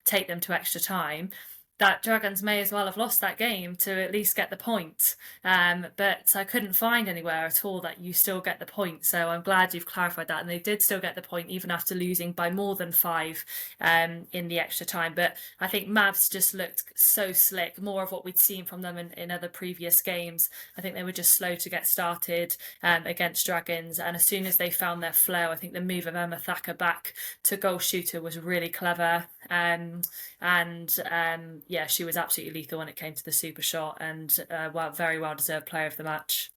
take them to extra time. That Dragons may as well have lost that game to at least get the point. But I couldn't find anywhere at all that you still get the point. So I'm glad you've clarified that. And they did still get the point even after losing by more than 5 in the extra time. But I think Mavs just looked so slick, more of what we'd seen from them in other previous games. I think they were just slow to get started against Dragons. And as soon as they found their flow, I think the move of Emma Thacker back to goal shooter was really clever. Yeah, she was absolutely lethal when it came to the super shot, and very well deserved player of the match.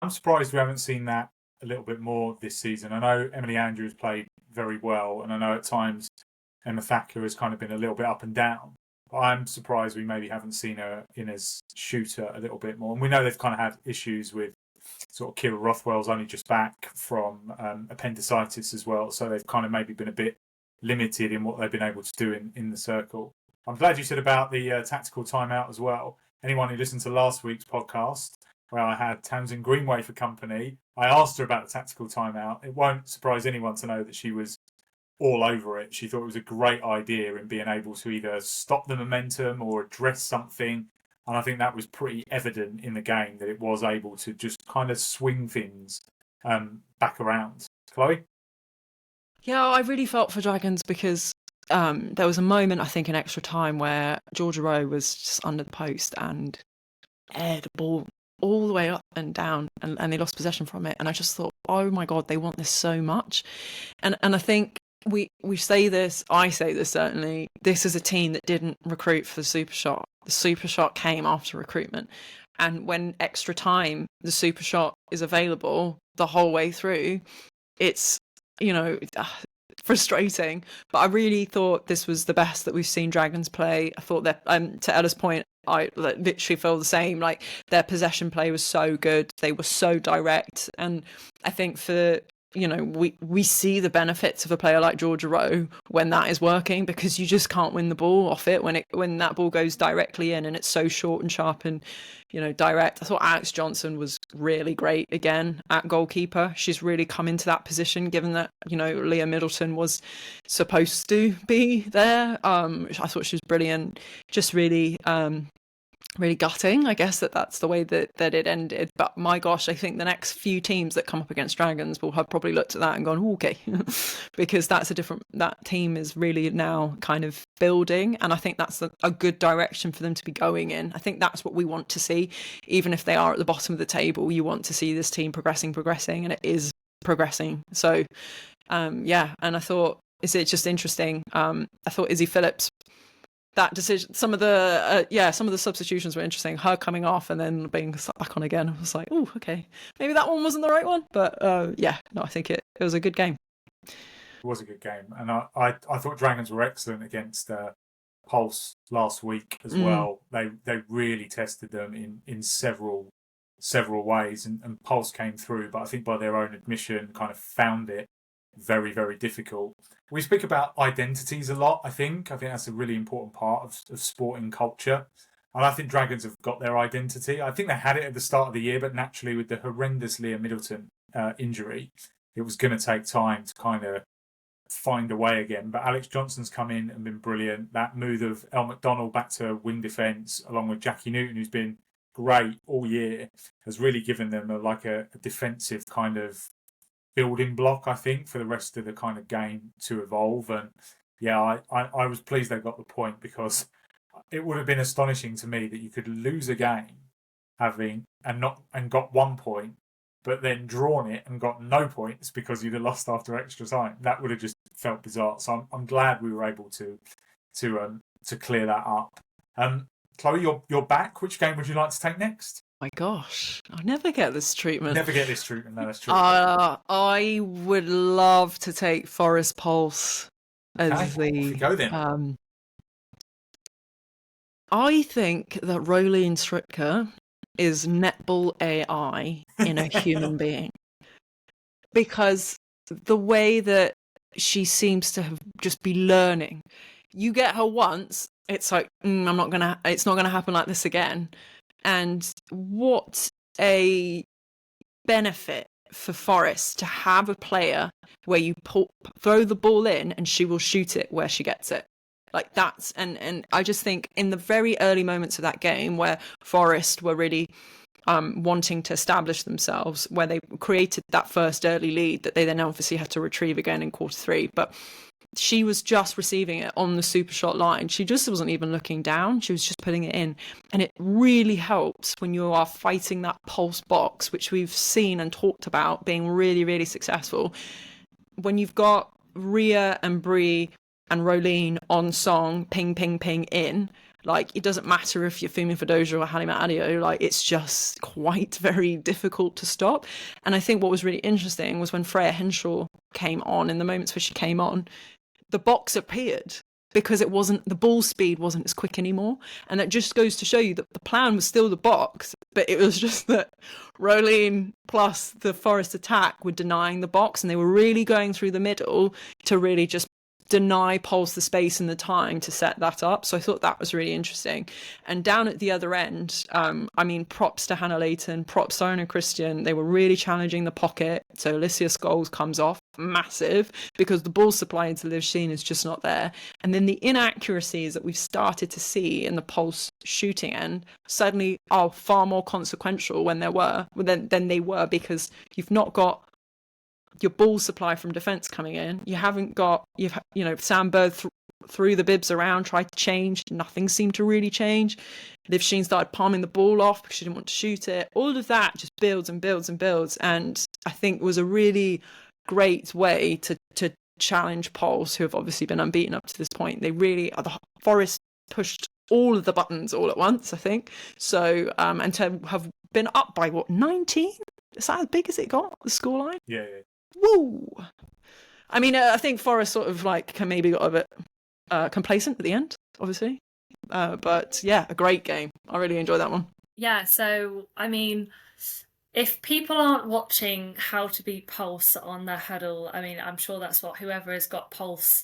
I'm surprised we haven't seen that a little bit more this season. I know Emily Andrews played very well, and I know at times Emma Thacker has kind of been a little bit up and down. But I'm surprised we maybe haven't seen her in as shooter a little bit more. And we know they've kind of had issues with sort of Kira Rothwell's only just back from appendicitis as well, so they've kind of maybe been a bit limited in what they've been able to do in the circle. I'm glad you said about the tactical timeout as well. Anyone who listened to last week's podcast, where I had Tamsin Greenway for company, I asked her about the tactical timeout. It won't surprise anyone to know that she was all over it. She thought it was a great idea in being able to either stop the momentum or address something. And I think that was pretty evident in the game, that it was able to just kind of swing things back around. Chloe? Yeah, I really felt for Dragons because there was a moment, I think, in extra time where Georgia Rowe was just under the post and aired the ball all the way up and down, and they lost possession from it. And I just thought, oh my God, they want this so much. And I think we say this, I say this certainly, this is a team that didn't recruit for the Super Shot. The Super Shot came after recruitment. And when extra time, the Super Shot is available the whole way through, it's, frustrating. But I really thought this was the best that we've seen Dragons play. I thought that, to Ella's point, I literally feel the same. Like, their possession play was so good. They were so direct. And I think we see the benefits of a player like Georgia Rowe when that is working, because you just can't win the ball off it when that ball goes directly in and it's so short and sharp and direct. I thought Alex Johnson was really great again at goalkeeper. She's really come into that position, given that Leah Middleton was supposed to be there. I thought she was brilliant. Just really really gutting, I guess, that's the way that it ended. But my gosh, I think the next few teams that come up against Dragons will have probably looked at that and gone, okay, because that team is really now kind of building, and I think that's a good direction for them to be going in. I think that's what we want to see. Even if they are at the bottom of the table, you want to see this team progressing, and it is progressing. So and I thought, is it just interesting? I thought Izzy Phillips, that decision, some of the substitutions were interesting. Her coming off and then being back on again. I was like, oh, okay, maybe that one wasn't the right one. But I think it was a good game. It was a good game, and I thought Dragons were excellent against Pulse last week as well. They really tested them in several ways, and Pulse came through. But I think by their own admission, kind of found it very, very difficult. We speak about identities a lot, I think that's a really important part of sporting culture. And I think Dragons have got their identity. I think they had it at the start of the year, but naturally with the horrendous Leah Middleton injury, it was going to take time to kind of find a way again. But Alex Johnson's come in and been brilliant. That move of Elle McDonald back to wing defence, along with Jackie Newton, who's been great all year, has really given them a defensive kind of building block, I think, for the rest of the kind of game to evolve. And I was pleased they got the point, because it would have been astonishing to me that you could lose a game and got 1 point, but then drawn it and got no points because you'd have lost after extra time. That would have just felt bizarre. So I'm glad we were able to clear that up. Chloe, you're back. Which game would you like to take next? My gosh, I never get this treatment. No, that's true. I would love to take Forest Pulse as the. Off you go then. I think that Rolene Stripka is netball AI in a human being, because the way that she seems to have just be learning. You get her once, it's like it's not gonna happen like this again. And what a benefit for Forest to have a player where you throw the ball in and she will shoot it where she gets it. Like that's and I just think in the very early moments of that game where Forest were really wanting to establish themselves, where they created that first early lead that they then obviously had to retrieve again in quarter 3, but she was just receiving it on the super shot line. She just wasn't even looking down. She was just putting it in. And it really helps when you are fighting that pulse box, which we've seen and talked about being really, really successful. When you've got Rhea and Bree and Rolene on song, ping, ping, ping in, like, it doesn't matter if you're Fumi Fadoja or Halima Adio, like, it's just quite very difficult to stop. And I think what was really interesting was when Freya Henshaw came on, in the moments where she came on, the box appeared, because the ball speed wasn't as quick anymore. And that just goes to show you that the plan was still the box, but it was just that Rolene plus the Forest attack were denying the box, and they were really going through the middle to really just deny Pulse the space and the time to set that up. So I thought that was really interesting. And down at the other end, props to Hannah Layton, props to Anna Christian. They were really challenging the pocket. So Alicia Scholes comes off massive, because the ball supply into Liv Sheen is just not there. And then the inaccuracies that we've started to see in the Pulse shooting end suddenly are far more consequential than they were, because you've not got your ball supply from defence coming in. You haven't got, Sam Bird threw the bibs around, tried to change. Nothing seemed to really change. Liv Sheen started palming the ball off because she didn't want to shoot it. All of that just builds and builds and builds. And I think was a really great way to challenge Pulse, who have obviously been unbeaten up to this point. They really, the Forest pushed all of the buttons all at once, I think. So, and to have been up by 19? Is that as big as it got, the scoreline? Yeah. Woo! I mean, I think Forest sort of maybe got a bit complacent at the end, obviously. But yeah, a great game. I really enjoyed that one. Yeah, so, I mean, if people aren't watching How to Beat Pulse on their huddle, I mean, I'm sure that's what whoever has got Pulse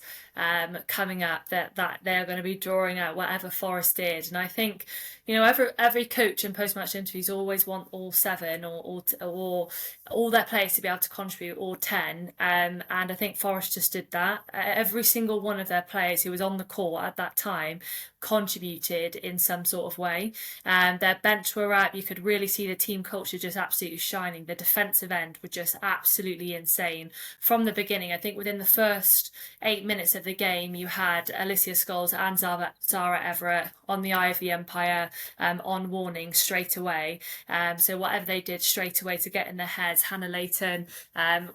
coming up, that they're going to be drawing out whatever Forest did. And I think, every coach in post-match interviews always want all 7 or all their players to be able to contribute, all 10. And I think Forest just did that. Every single one of their players who was on the court at that time contributed in some sort of way. Their bench were up. You could really see the team culture just absolutely shining. The defensive end were just absolutely insane from the beginning. I think within the first 8 minutes of the game, you had Alicia Scholes and Zara Everett on the eye of the umpire, on warning straight away. So whatever they did straight away to get in their heads, Hannah Layton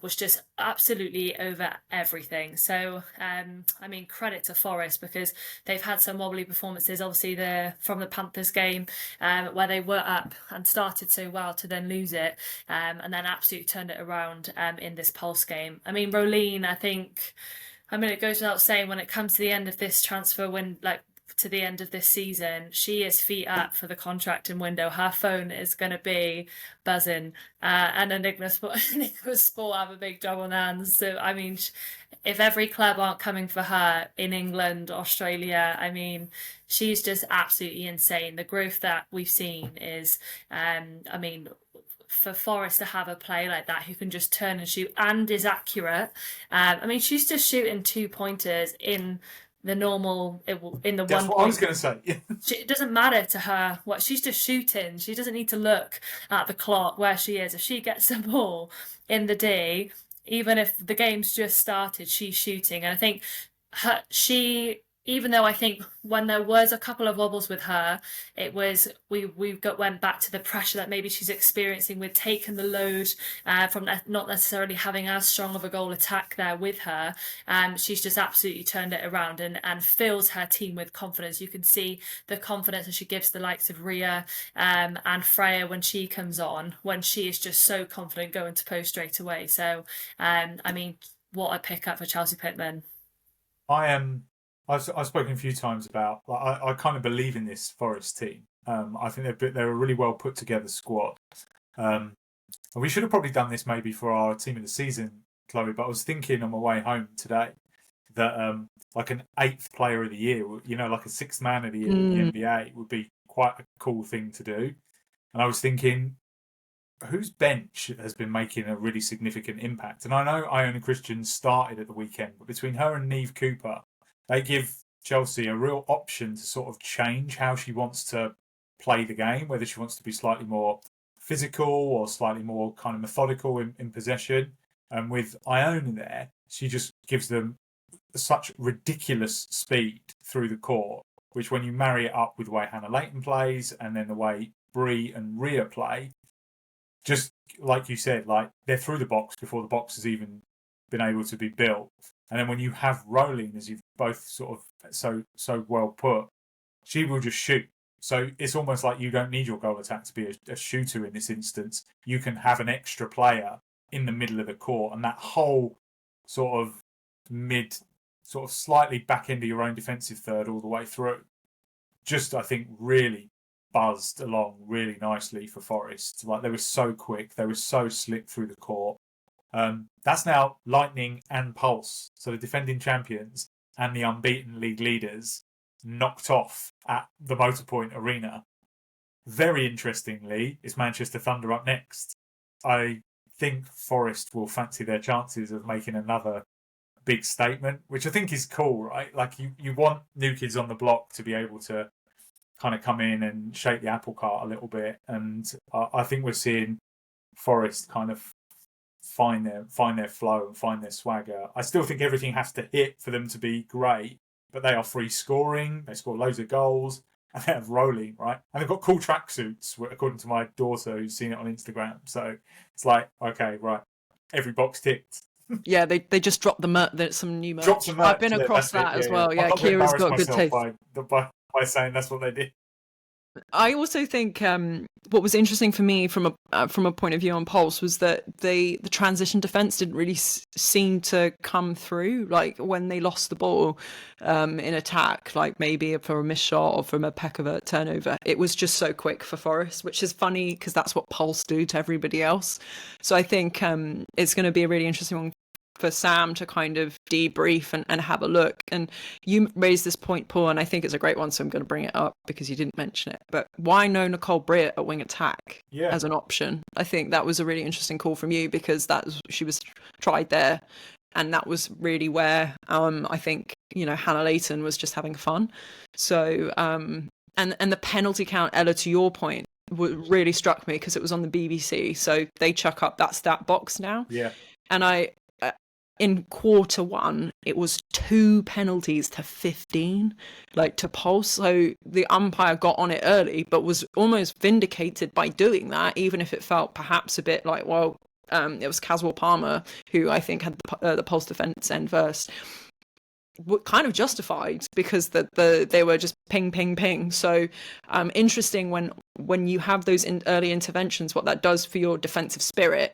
was just absolutely over everything. So, I mean, credit to Forest, because they've had some wobbly performances, obviously from the Panthers game, where they were up and started so well to then lose it, and then absolutely turned it around in this Pulse game. I mean, Rolene, it goes without saying, when it comes to the end of this transfer, to the end of this season, she is feet up for the contracting window. Her phone is going to be buzzing, and Enigma Sport have a big job on hands. So, I mean, if every club aren't coming for her in England, Australia, I mean, she's just absolutely insane. The growth that we've seen is, for Forest to have a play like that who can just turn and shoot and is accurate. She's just shooting 2-pointers in the normal, in the That's one what point. I was going to say. It doesn't matter to her what she's just shooting. She doesn't need to look at the clock where she is. If she gets the ball in the day, even if the game's just started, she's shooting. And I think even though I think when there was a couple of wobbles with her, it was went back to the pressure that maybe she's experiencing with taking the load from not necessarily having as strong of a goal attack there with her. She's just absolutely turned it around and fills her team with confidence. You can see the confidence that she gives the likes of Rhea and Freya when she comes on, when she is just so confident going to post straight away. So, what a pickup for Chelsea Pittman. I've spoken a few times about, I kind of believe in this Forest team. I think they're a really well put together squad. And we should have probably done this maybe for our team of the season, Chloe, but I was thinking on my way home today that like an 8th player of the year, like a 6th man of the year in the NBA would be quite a cool thing to do. And I was thinking, whose bench has been making a really significant impact? And I know Iona Christian started at the weekend, but between her and Neve Cooper, they give Chelsea a real option to sort of change how she wants to play the game, whether she wants to be slightly more physical or slightly more kind of methodical in possession. And with Iona there, she just gives them such ridiculous speed through the court, which when you marry it up with the way Hannah Layton plays and then the way Bree and Rhea play, just like you said, like they're through the box before the box has even been able to be built. And then when you have Rolling, as you've both sort of so well put, she will just shoot. So it's almost like you don't need your goal attack to be a shooter in this instance. You can have an extra player in the middle of the court, and that whole sort of slightly back into your own defensive third all the way through, just I think really buzzed along really nicely for Forest. Like they were so quick, they were so slick through the court. That's now Lightning and Pulse, so the defending champions and the unbeaten league leaders, knocked off at the Motorpoint Arena. Very interestingly, is Manchester Thunder up next. I think Forest will fancy their chances of making another big statement, which I think is cool, right? Like you want new kids on the block to be able to kind of come in and shake the apple cart a little bit, and I think we're seeing Forest kind of find their flow and find their swagger. I still think everything has to hit for them to be great, but they are free scoring. They score loads of goals. And they have rolling, right? And they've got cool tracksuits, according to my daughter who's seen it on Instagram. So it's like, okay, right, every box ticked. Yeah, they just dropped some new merch. Dropped some merch. I've been across that as well. Yeah, Kira's got good taste. By saying that's what they did. I also think what was interesting for me from a point of view on Pulse was that the transition defense didn't really seem to come through. Like when they lost the ball in attack, like maybe for a missed shot or from a peck of a turnover, it was just so quick for Forest, which is funny because that's what Pulse do to everybody else. So I think it's going to be a really interesting one for Sam to kind of debrief and have a look. And you raised this point, Paul, and I think it's a great one, so I'm going to bring it up because you didn't mention it. But why no Nicole Britt at wing attack as an option? I think that was a really interesting call from you because she was tried there, and that was really where I think Hannah Layton was just having fun. So and the penalty count, Ella, to your point, really struck me because it was on the BBC, so they chuck up that stat box now. Yeah, and in quarter one, it was 2 penalties to 15, like to Pulse. So the umpire got on it early, but was almost vindicated by doing that, even if it felt perhaps a bit like, well, it was Caswell Palmer who I think had the Pulse defence end first. Kind of justified because they were just ping, ping, ping. So interesting when you have those early interventions, what that does for your defensive spirit.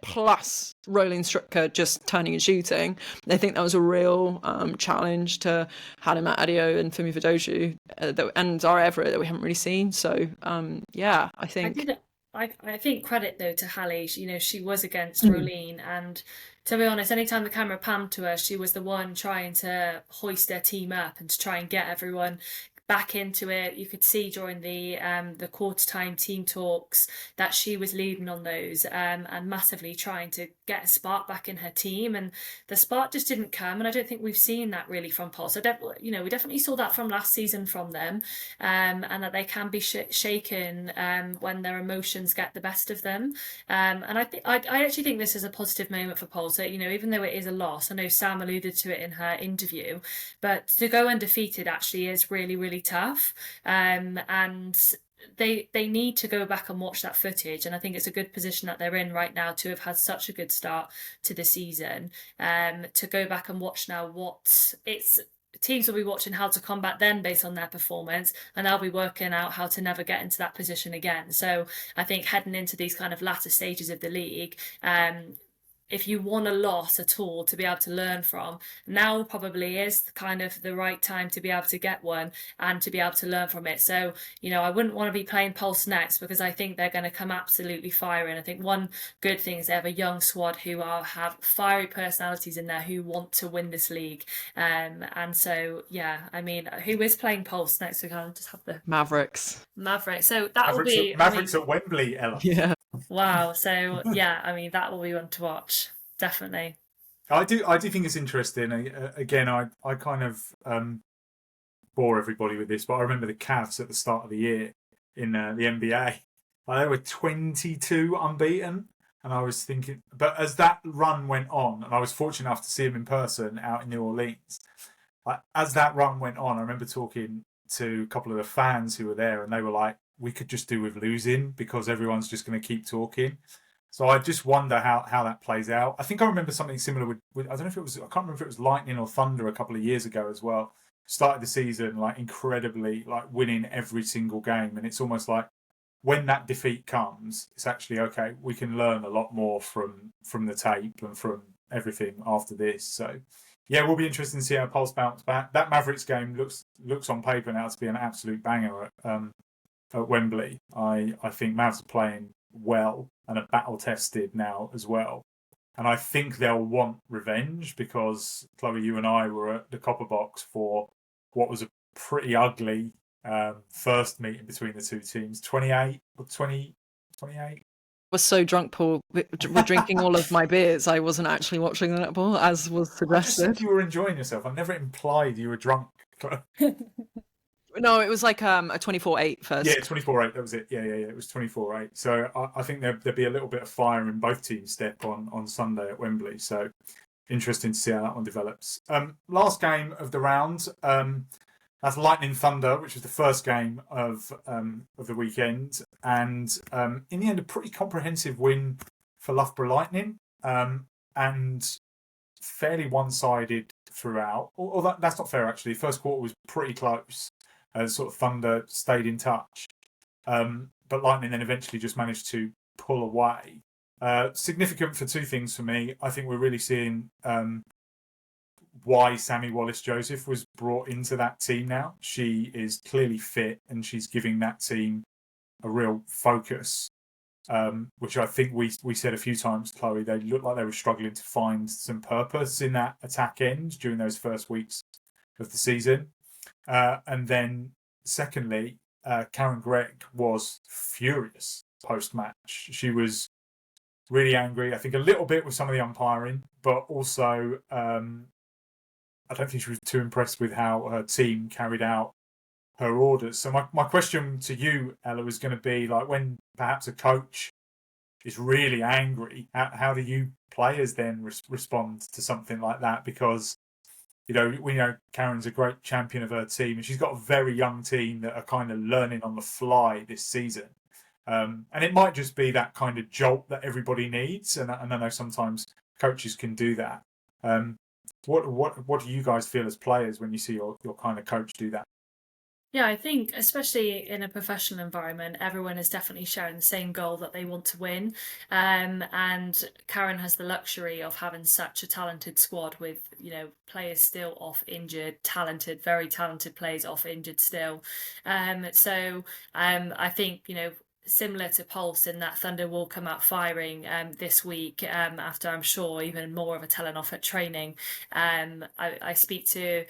Plus Rolling Stricker just turning and shooting. I think that was a real challenge to Hadima Adio and Fumi Vidoju and Zara Everett that we haven't really seen. So I think I think credit though to Hallie. She was against Rolene, and to be honest, anytime the camera panned to her, she was the one trying to hoist their team up and to try and get everyone back into it. You could see during the quarter time team talks that she was leading on those and massively trying to get a spark back in her team, and the spark just didn't come, and I don't think we've seen that really from Pulse. We definitely saw that from last season from them, and that they can be shaken when their emotions get the best of them, and I actually think this is a positive moment for Pulse. So, even though it is a loss, I know Sam alluded to it in her interview, but to go undefeated actually is really, really tough, and they need to go back and watch that footage, and I think it's a good position that they're in right now to have had such a good start to the season, to go back and watch now what it's teams will be watching how to combat them based on their performance, and they'll be working out how to never get into that position again. So I think heading into these kind of latter stages of the league, if you want a loss at all to be able to learn from, now probably is kind of the right time to be able to get one and to be able to learn from it. So, I wouldn't want to be playing Pulse next because I think they're going to come absolutely firing. I think one good thing is they have a young squad who have fiery personalities in there who want to win this league. And so, who is playing Pulse next? We can just have the Mavericks. So that will be Mavericks at Wembley, Ella. Yeah. Wow. So that will be one to watch. Definitely. I do think it's interesting. Again, I kind of bore everybody with this, but I remember the Cavs at the start of the year in the NBA. They were 22 unbeaten, and I was thinking, but as that run went on, and I was fortunate enough to see them in person out in New Orleans, as that run went on, I remember talking to a couple of the fans who were there, and they were like, we could just do with losing because everyone's just going to keep talking. So I just wonder how that plays out. I think I remember something similar with I don't know if it was, I can't remember if it was Lightning or Thunder a couple of years ago as well. Started the season incredibly winning every single game, and it's almost like when that defeat comes, it's actually okay. We can learn a lot more from the tape and from everything after this. So yeah, we'll be interested to see how Pulse bounce back. That Mavericks game looks on paper now to be an absolute banger at Wembley. I think Mavs are playing well and are battle tested now as well, and I think they'll want revenge because Chloe, you and I were at the Copper Box for what was a pretty ugly first meeting between the two teams. 28. Was so drunk, Paul. We're drinking all of my beers. I wasn't actually watching the netball, as was suggested. I just said you were enjoying yourself. I never implied you were drunk. No, it was like a 24-8 first. Yeah, 24-8. That was it. Yeah. It was 24-8. So I think there'd be a little bit of fire in both teams' step on Sunday at Wembley. So interesting to see how that one develops. Last game of the round. That's Lightning Thunder, which was the first game of the weekend, and in the end, a pretty comprehensive win for Loughborough Lightning, and fairly one-sided throughout. Or that's not fair, actually. First quarter was pretty close, as sort of Thunder stayed in touch, but Lightning then eventually just managed to pull away. Significant for two things for me. I think we're really seeing why Sammy Wallace-Joseph was brought into that team now. She is clearly fit and she's giving that team a real focus, which I think we said a few times, Chloe. They looked like they were struggling to find some purpose in that attack end during those first weeks of the season. And then secondly, Karen Gregg was furious post-match. She was really angry, I think a little bit with some of the umpiring, but also I don't think she was too impressed with how her team carried out her orders. So my question to you, Ella, is going to be like, when perhaps a coach is really angry, how do you players then respond to something like that? Because we know Karen's a great champion of her team, and she's got a very young team that are kind of learning on the fly this season. And it might just be that kind of jolt that everybody needs, and I know sometimes coaches can do that. What do you guys feel as players when you see your kind of coach do that? Yeah, I think especially in a professional environment, everyone is definitely sharing the same goal that they want to win. And Karen has the luxury of having such a talented squad with, players still off injured, very talented players off injured still. So I think, similar to Pulse in that Thunder will come out firing this week after, I'm sure, even more of a telling off at training. I speak to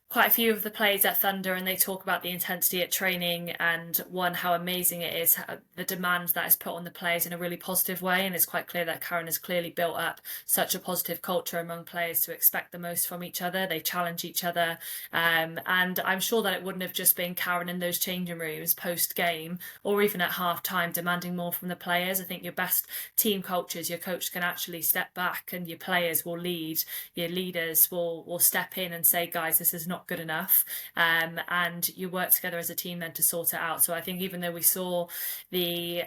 quite a few of the players at Thunder and they talk about the intensity at training and how amazing it is, the demand that is put on the players in a really positive way. And it's quite clear that Karen has clearly built up such a positive culture among players to expect the most from each other. They challenge each other. And I'm sure that it wouldn't have just been Karen in those changing rooms post-game or even at half-time demanding more from the players. I think your best team cultures, your coach can actually step back and your players will lead. Your leaders will step in and say, guys, this is not good enough, and you work together as a team then to sort it out. So I think even though we saw the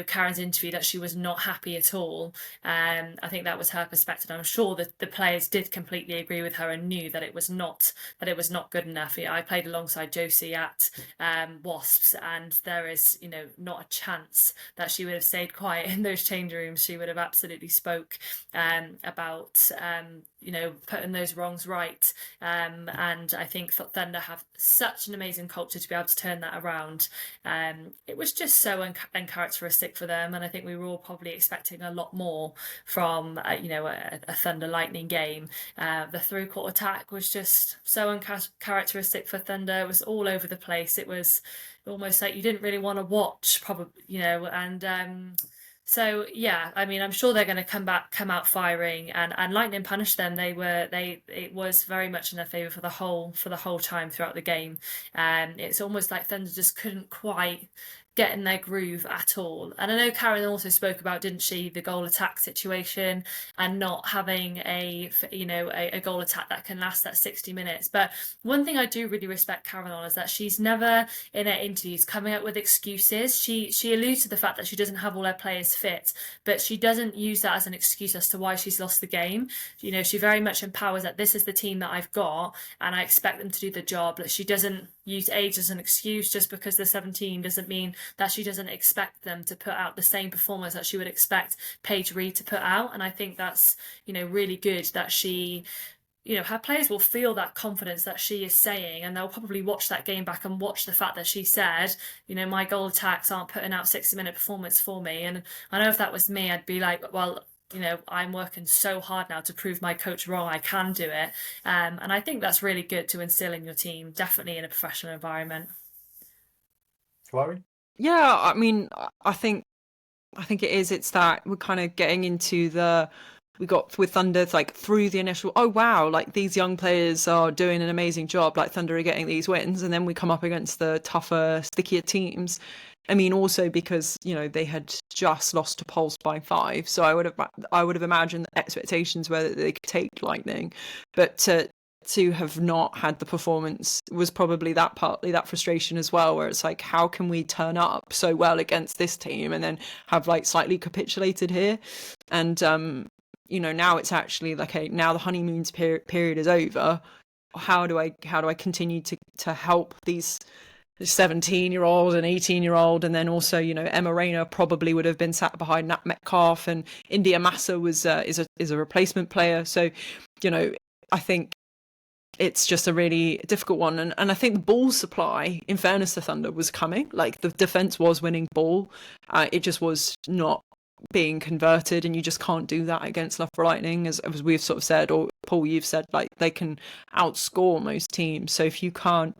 Karen's interview that she was not happy at all, I think that was her perspective. I'm sure that the players did completely agree with her and knew that it was not good enough. I played alongside Josie at Wasps, and there is not a chance that she would have stayed quiet in those change rooms. She would have absolutely spoke about putting those wrongs right, and I think Thunder have such an amazing culture to be able to turn that around. It was just so uncharacteristic for them, and I think we were all probably expecting a lot more from a Thunder Lightning game. The through court attack was just so uncharacteristic for Thunder. It was all over the place. It was almost like you didn't really want to watch, probably, and so yeah, I mean, I'm sure they're going to come out firing, and Lightning punished them. It was very much in their favour for the whole time throughout the game. It's almost like Thunder just couldn't quite get in their groove at all. And I know Karen also spoke about, didn't she, the goal attack situation and not having a goal attack that can last that 60 minutes. But one thing I do really respect Karen on is that she's never in her interviews coming up with excuses. She alludes to the fact that she doesn't have all her players fit, but she doesn't use that as an excuse as to why she's lost the game. She very much empowers that this is the team that I've got and I expect them to do the job. She doesn't use age as an excuse. Just because they're 17 doesn't mean that she doesn't expect them to put out the same performance that she would expect Paige Reed to put out. And I think that's really good that she, her players will feel that confidence that she is saying, and they'll probably watch that game back and watch the fact that she said, my goal attacks aren't putting out 60-minute performance for me. And I know if that was me, I'd be like, well, I'm working so hard now to prove my coach wrong. I can do it. And I think that's really good to instill in your team, definitely in a professional environment. Chloe? Yeah, I mean, I think it is. It's that we're kind of getting into the we got with Thunder, like through the initial, oh wow, like these young players are doing an amazing job, like Thunder are getting these wins, and then we come up against the tougher, stickier teams. I mean, also because they had just lost to Pulse by 5, so I would have imagined the expectations were that they could take Lightning, but to have not had the performance was probably partly that frustration as well, where it's like, how can we turn up so well against this team and then have like slightly capitulated here? And now it's actually like, okay, now the honeymoons period is over. How do I continue to help these 17-year-old and 18-year-old, and then also Emma Rayner probably would have been sat behind Nat Metcalf, and India Massa is a replacement player. So I think it's just a really difficult one, and I think the ball supply, in fairness to Thunder, was coming. Like the defense was winning ball, it just was not being converted, and you just can't do that against Loughborough Lightning, as we've sort of said, or Paul, you've said, like they can outscore most teams. So if you can't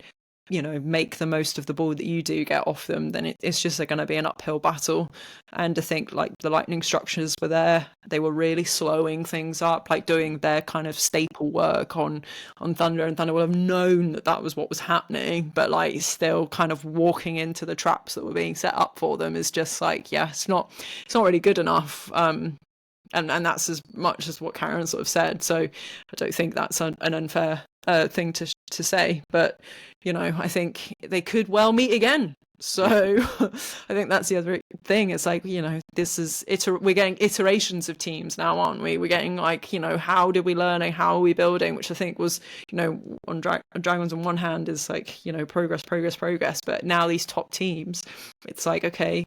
make the most of the ball that you do get off them, then it's just going to be an uphill battle. And I think like the Lightning structures were there, they were really slowing things up, like doing their kind of staple work on Thunder, and Thunder will have known that was what was happening, but like still kind of walking into the traps that were being set up for them is just like, yeah, it's not really good enough. And that's as much as what Karen sort of said. So I don't think that's an unfair thing to say. But I think they could well meet again. So I think that's the other thing. It's like, this is we're getting iterations of teams now, aren't we? We're getting like, how did we learning? How are we building? Which I think was, on Dragons on one hand is like, progress. But now these top teams, it's like, okay,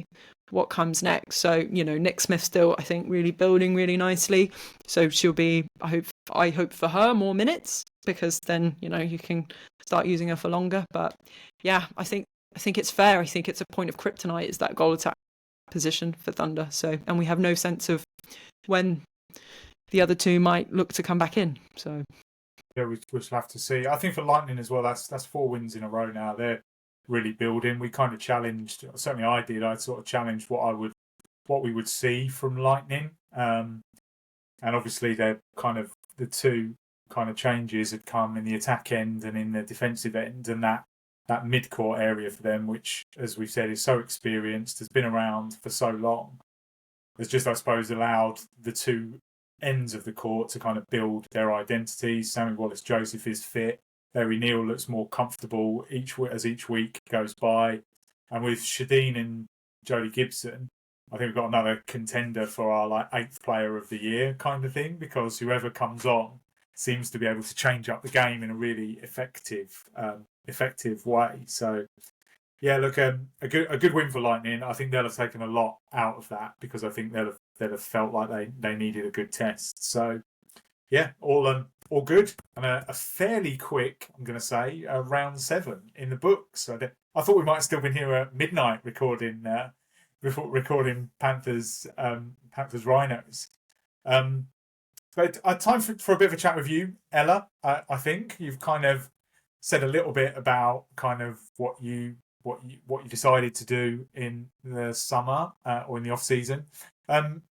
what comes next? So Nick Smith still, I think, really building really nicely, so she'll be, I hope for her more minutes, because then you can start using her for longer. But yeah, I think it's fair. I think it's a point of kryptonite, is that goal attack position for Thunder. So, and we have no sense of when the other two might look to come back in. So yeah, we'll have to see. I think for Lightning as well, that's 4 wins in a row now. They're really building. We kind of challenged, certainly I did, I sort of challenged what we would see from Lightning, and obviously they're kind of, the two kind of changes had come in the attack end and in the defensive end, and that mid-court area for them, which, as we've said, is so experienced, has been around for so long, has just, I suppose, allowed the two ends of the court to kind of build their identities. Sammy Wallace-Joseph is fit. Larry Neal looks more comfortable as each week goes by. And with Shadeen and Jodie Gibson, I think we've got another contender for our like 8th player of the year kind of thing, because whoever comes on seems to be able to change up the game in a really effective way. So yeah, look, a good win for Lightning. I think they'll have taken a lot out of that, because I think they'll have felt like they needed a good test. So yeah, all good, and a fairly quick, I'm going to say, round 7 in the books. So I thought we might have still been here at midnight recording Panthers Rhinos. But time for a bit of a chat with you, Ella. I think you've kind of said a little bit about kind of what you decided to do in the summer or in the off season.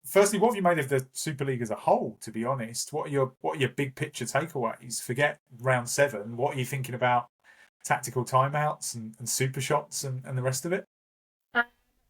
Firstly, what have you made of the Super League as a whole, to be honest? What are your big picture takeaways? Forget round 7. What are you thinking about tactical timeouts and super shots and the rest of it?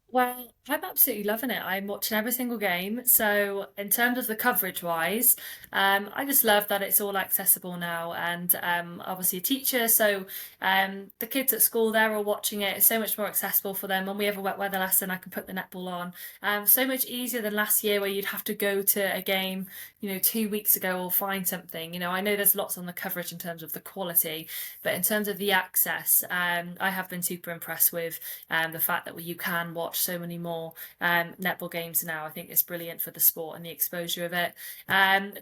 Well, I'm absolutely loving it. I'm watching every single game. So in terms of the coverage wise, I just love that it's all accessible now, and obviously a teacher. So the kids at school, they're all watching it. It's so much more accessible for them. When we have a wet weather lesson, I can put the netball on. So much easier than last year, where you'd have to go to a game, 2 weeks ago, or find something. I know there's lots on the coverage in terms of the quality, but in terms of the access, I have been super impressed with the fact that you can watch so many more netball games now. I think it's brilliant for the sport and the exposure of it.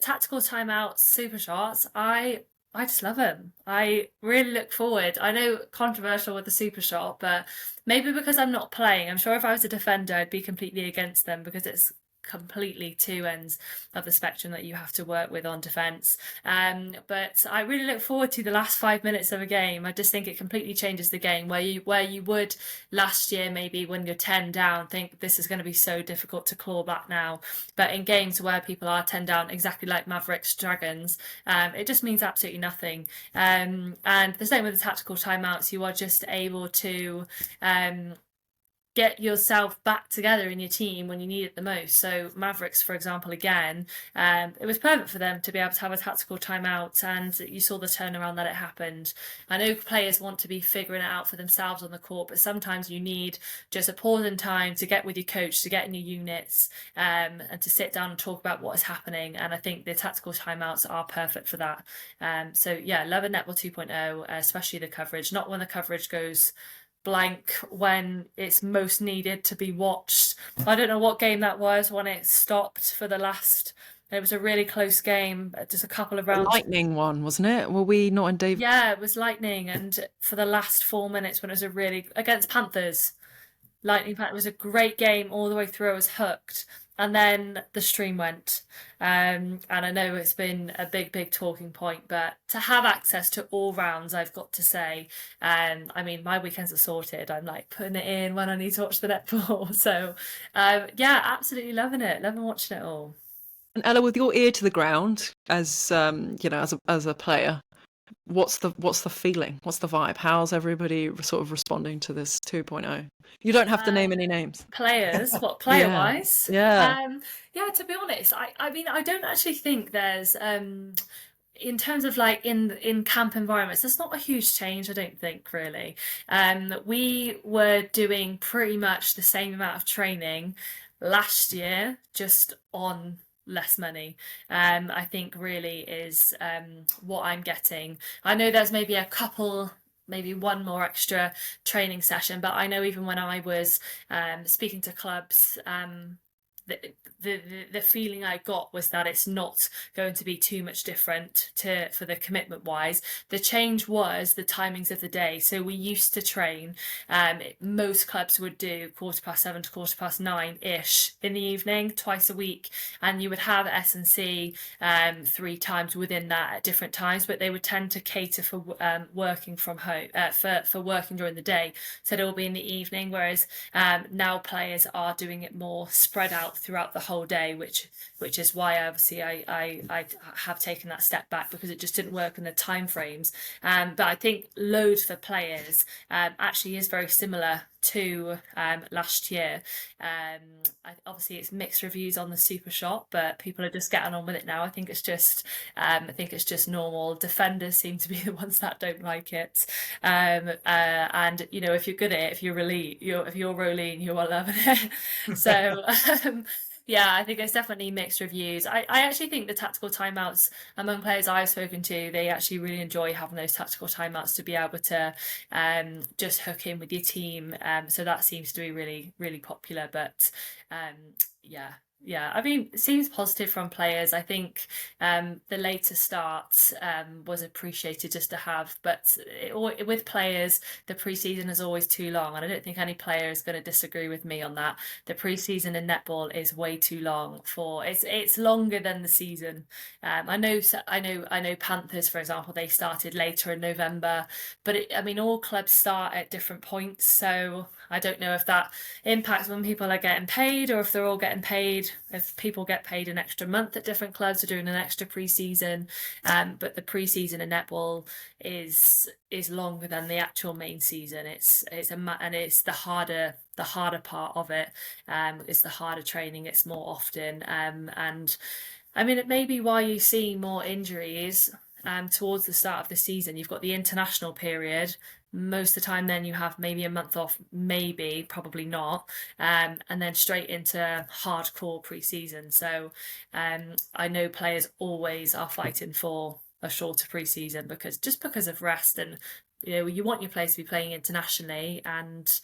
Tactical timeouts, super shots, I just love them. I really look forward. I know, controversial with the super shot, but maybe because I'm not playing. I'm sure if I was a defender, I'd be completely against them, because it's completely two ends of the spectrum that you have to work with on defence. But I really look forward to the last 5 minutes of a game. I just think it completely changes the game, where you would last year, maybe when you're 10 down, think this is going to be so difficult to claw back now. But in games where people are 10 down, exactly like Mavericks Dragons, it just means absolutely nothing. And the same with the tactical timeouts. You are just able to get yourself back together in your team when you need it the most. So Mavericks, for example, again, it was perfect for them to be able to have a tactical timeout, and you saw the turnaround that it happened. I know players want to be figuring it out for themselves on the court, but sometimes you need just a pause in time to get with your coach, to get in your units, and to sit down and talk about what is happening. And I think the tactical timeouts are perfect for that. So yeah, love a Netball 2.0, especially the coverage. Not when the coverage goes blank when it's most needed to be watched. I don't know what game that was when it stopped for the last. It was a really close game, just a couple of rounds. Lightning one, wasn't it? Were we not in Dave? Yeah, it was Lightning, and for the last 4 minutes when it was a really against Panthers, Lightning. It was a great game all the way through. I was hooked. And then the stream went. And I know it's been a big talking point, but to have access to all rounds, I've got to say, I mean, my weekends are sorted. I'm like putting it in when I need to watch the netball. So, yeah, absolutely loving it. Loving watching it all. And Ella, with your ear to the ground, as as a player, what's the feeling? What's the vibe? How's everybody sort of responding to this 2.0? You don't have to name any names. Players, what player wise? Yeah. Yeah, to be honest, I mean, I don't actually think there's in terms of like in camp environments, there's not a huge change, I don't think, really. We were doing pretty much the same amount of training last year, just on less money. I think really is what I'm getting. I know there's maybe maybe one more extra training session, but I know even when I was speaking to clubs, the feeling I got was that it's not going to be too much different for the commitment wise. The change was the timings of the day. So we used to train, most clubs would do 7:15 to 9:15 ish in the evening, twice a week, and you would have S&C 3 times within that at different times, but they would tend to cater for working from home, for working during the day, so it will be in the evening, whereas now players are doing it more spread out throughout the whole day, which is why obviously I have taken that step back, because it just didn't work in the time frames. But I think load for players actually is very similar to last year. Obviously it's mixed reviews on the Super Shot, but people are just getting on with it now. I think it's just normal. Defenders seem to be the ones that don't like it, and you know, if you're good at it, if you're Rolene, you are loving it. So yeah, I think there's definitely mixed reviews. I actually think the tactical timeouts, among players I've spoken to, they actually really enjoy having those tactical timeouts to be able to just hook in with your team. So that seems to be really, really popular. But yeah, I mean, it seems positive from players. I think the later start was appreciated just to have, but with players, the preseason is always too long, and I don't think any player is going to disagree with me on that. The preseason in netball is way too long it's longer than the season. I know Panthers, for example, they started later in November, but I mean, all clubs start at different points, so I don't know if that impacts when people are getting paid, or if they're all getting paid, if people get paid an extra month at different clubs or doing an extra pre-season. But the pre-season in netball is longer than the actual main season. It's the harder part of it. It's the harder training. It's more often. And I mean, it may be why you see more injuries towards the start of the season. You've got the international period. Most of the time then you have maybe a month off, probably not, and then straight into hardcore pre-season. So I know players always are fighting for a shorter pre-season because of rest, and you know, you want your players to be playing internationally, and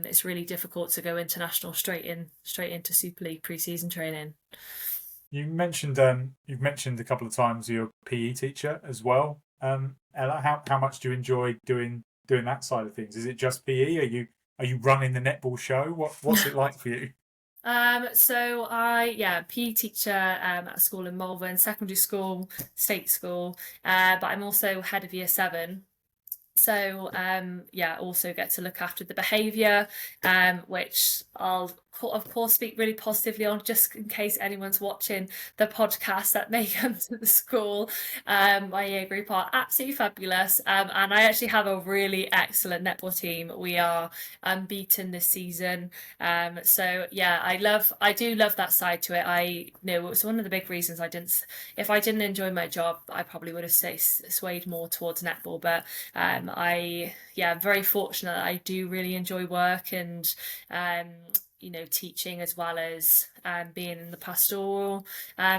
it's really difficult to go international straight into Super League pre-season training. You've mentioned a couple of times your PE teacher as well. Ella, how much do you enjoy doing that side of things? Is it just PE? Are you running the netball show? What's it like for you? So I, PE teacher at a school in Malvern, secondary school, state school, but I'm also head of year 7. So also get to look after the behaviour, which I'll of course speak really positively on, just in case anyone's watching the podcast that may come to the school. My year group are absolutely fabulous, and I actually have a really excellent netball team. We are unbeaten this season. So yeah, I do love that side to it. I know it's one of the big reasons if I didn't enjoy my job, I probably would have swayed more towards netball. But I'm very fortunate that I do really enjoy work and teaching, as well as being in the pastoral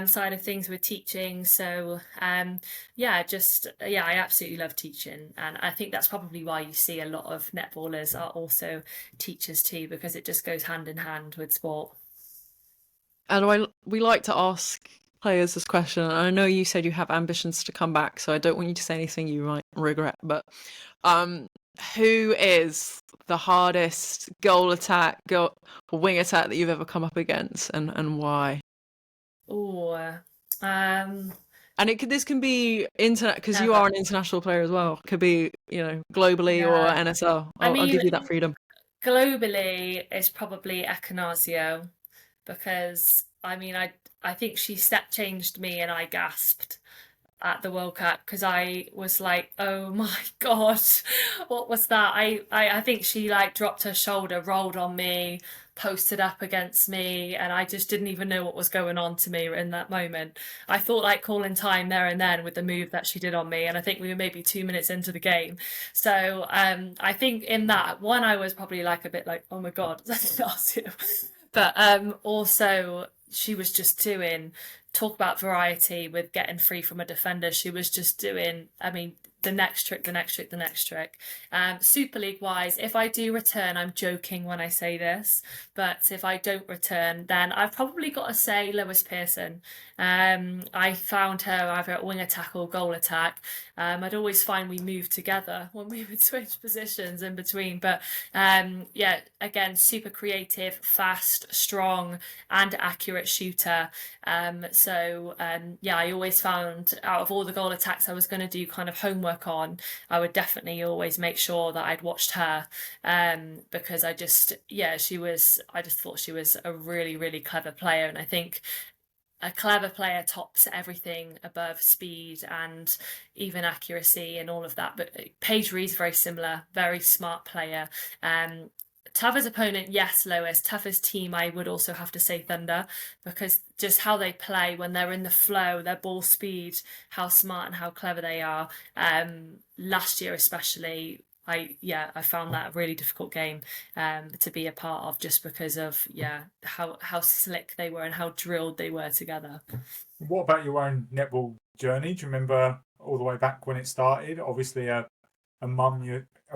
side of things with teaching. So I absolutely love teaching, and I think that's probably why you see a lot of netballers are also teachers too, because it just goes hand in hand with sport. And we like to ask players this question, and I know you said you have ambitions to come back, so I don't want you to say anything you might regret, but who is the hardest goal attack, wing attack that you've ever come up against, and why? And this can be internet, because you are an international player as well. It could be, globally or NSL. I'll give you that freedom. Globally, it's probably Ekanasio, because I think she step changed me, and I gasped at the World Cup, because I was like, oh my god, what was that? I think she dropped her shoulder, rolled on me, posted up against me, and I just didn't even know what was going on to me in that moment. I thought calling time there and then with the move that she did on me, and I think we were maybe 2 minutes into the game. So I think in that one I was probably a bit oh my god, that's you. But also she was just talk about variety with getting free from a defender. She was just doing, the next trick. Super League wise, if I do return, I'm joking when I say this, but if I don't return, then I've probably got to say Lois Pearson. I found her either at wing attack or goal attack. I'd always find we moved together when we would switch positions in between. But again, super creative, fast, strong, and accurate shooter. I always found, out of all the goal attacks I was going to do kind of homework on, I would definitely always make sure that I'd watched her, because I just thought she was a really, really clever player. And I think a clever player tops everything above speed and even accuracy and all of that. But Paige Reed's very similar, very smart player. Toughest opponent, yes, Lois. Toughest team, I would also have to say Thunder, because just how they play when they're in the flow, their ball speed, how smart and how clever they are. Last year especially, I found that a really difficult game to be a part of, just because of how slick they were and how drilled they were together. What about your own netball journey? Do you remember all the way back when it started? Obviously a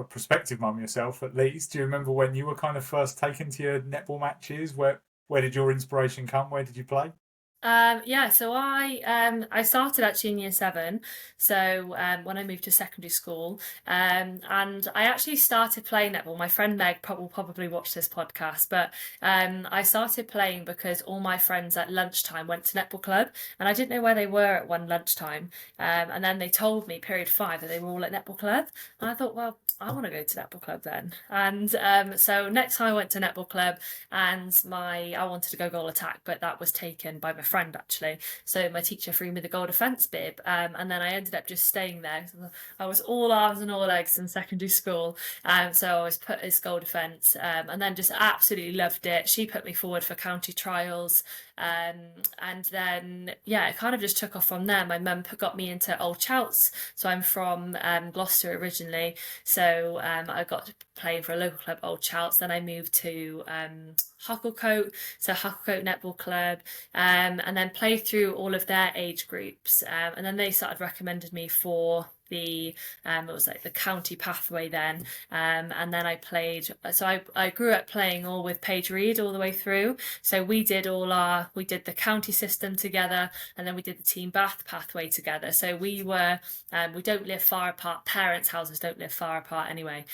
prospective mum yourself, at least. Do you remember when you were kind of first taken to your netball matches? Where did your inspiration come? Where did you play? So I started actually in year 7, so when I moved to secondary school, and I actually started playing netball. My friend Meg will probably watch this podcast, but I started playing because all my friends at lunchtime went to netball club, and I didn't know where they were at one lunchtime, and then they told me period 5 that they were all at netball club, and I thought, well, I want to go to netball club then. And so next time I went to netball club, and I wanted to go goal attack, but that was taken by my friend actually. So my teacher threw me the goal defence bib, and then I ended up just staying there. I was all arms and all legs in secondary school, so I was put as goal defence, and then just absolutely loved it. She put me forward for county trials, and then it kind of just took off from there. My mum got me into Old Chouts, so I'm from Gloucester originally, so I got to play for a local club, Old Chouts. Then I moved to Hucklecote, so Hucklecote Netball Club, and then played through all of their age groups, and then they started recommending me for the it was like the county pathway then, and then I played. So I grew up playing all with Paige Reed all the way through. So we did the county system together, and then we did the Team Bath pathway together. So we don't live far apart. Parents' houses don't live far apart anyway.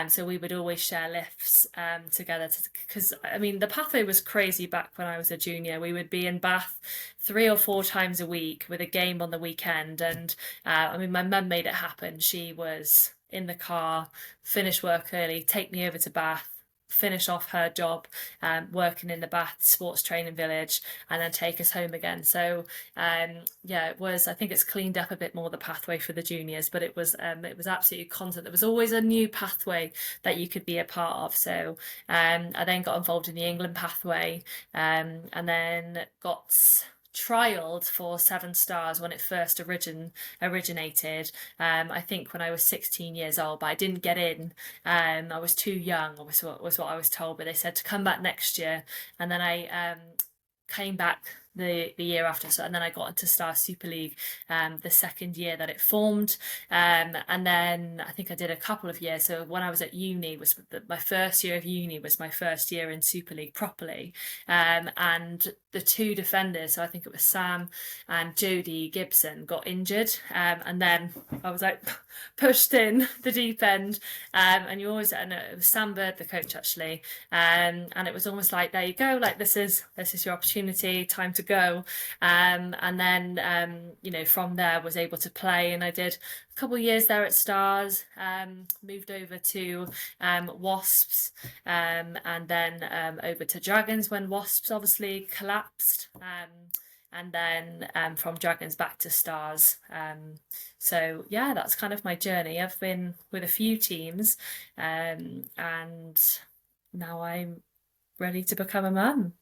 So we would always share lifts together, because I mean the pathway was crazy back when I was a junior. We would be in Bath 3 or 4 times a week with a game on the weekend, and I mean my mum made it happen. She was in the car, finish work early, take me over to Bath, finish off her job working in the Bath Sports Training Village, and then take us home again. So it was, I think it's cleaned up a bit more, the pathway for the juniors, but it was absolutely constant. There was always a new pathway that you could be a part of. So I then got involved in the England pathway, and then got trialed for 7 Stars when it first originated. I think when I was 16 years old, but I didn't get in. I was too young, was what I was told, but they said to come back next year, and then I came back the year after. So, and then I got into Star Super League the second year that it formed, and then I think I did a couple of years. So when I was at uni, my first year of uni was my first year in Super League properly, and the 2 defenders, so I think it was Sam and Jodie Gibson, got injured, and then I was like pushed in the deep end, and you always, and it was Sam Bird, the coach actually, and it was almost like, there you go, like this is your opportunity, time to go, and then from there was able to play, and I did a couple of years there at Stars, moved over to Wasps, and then over to Dragons when Wasps obviously collapsed, and then from Dragons back to Stars. So yeah, that's kind of my journey. I've been with a few teams, and now I'm ready to become a mum.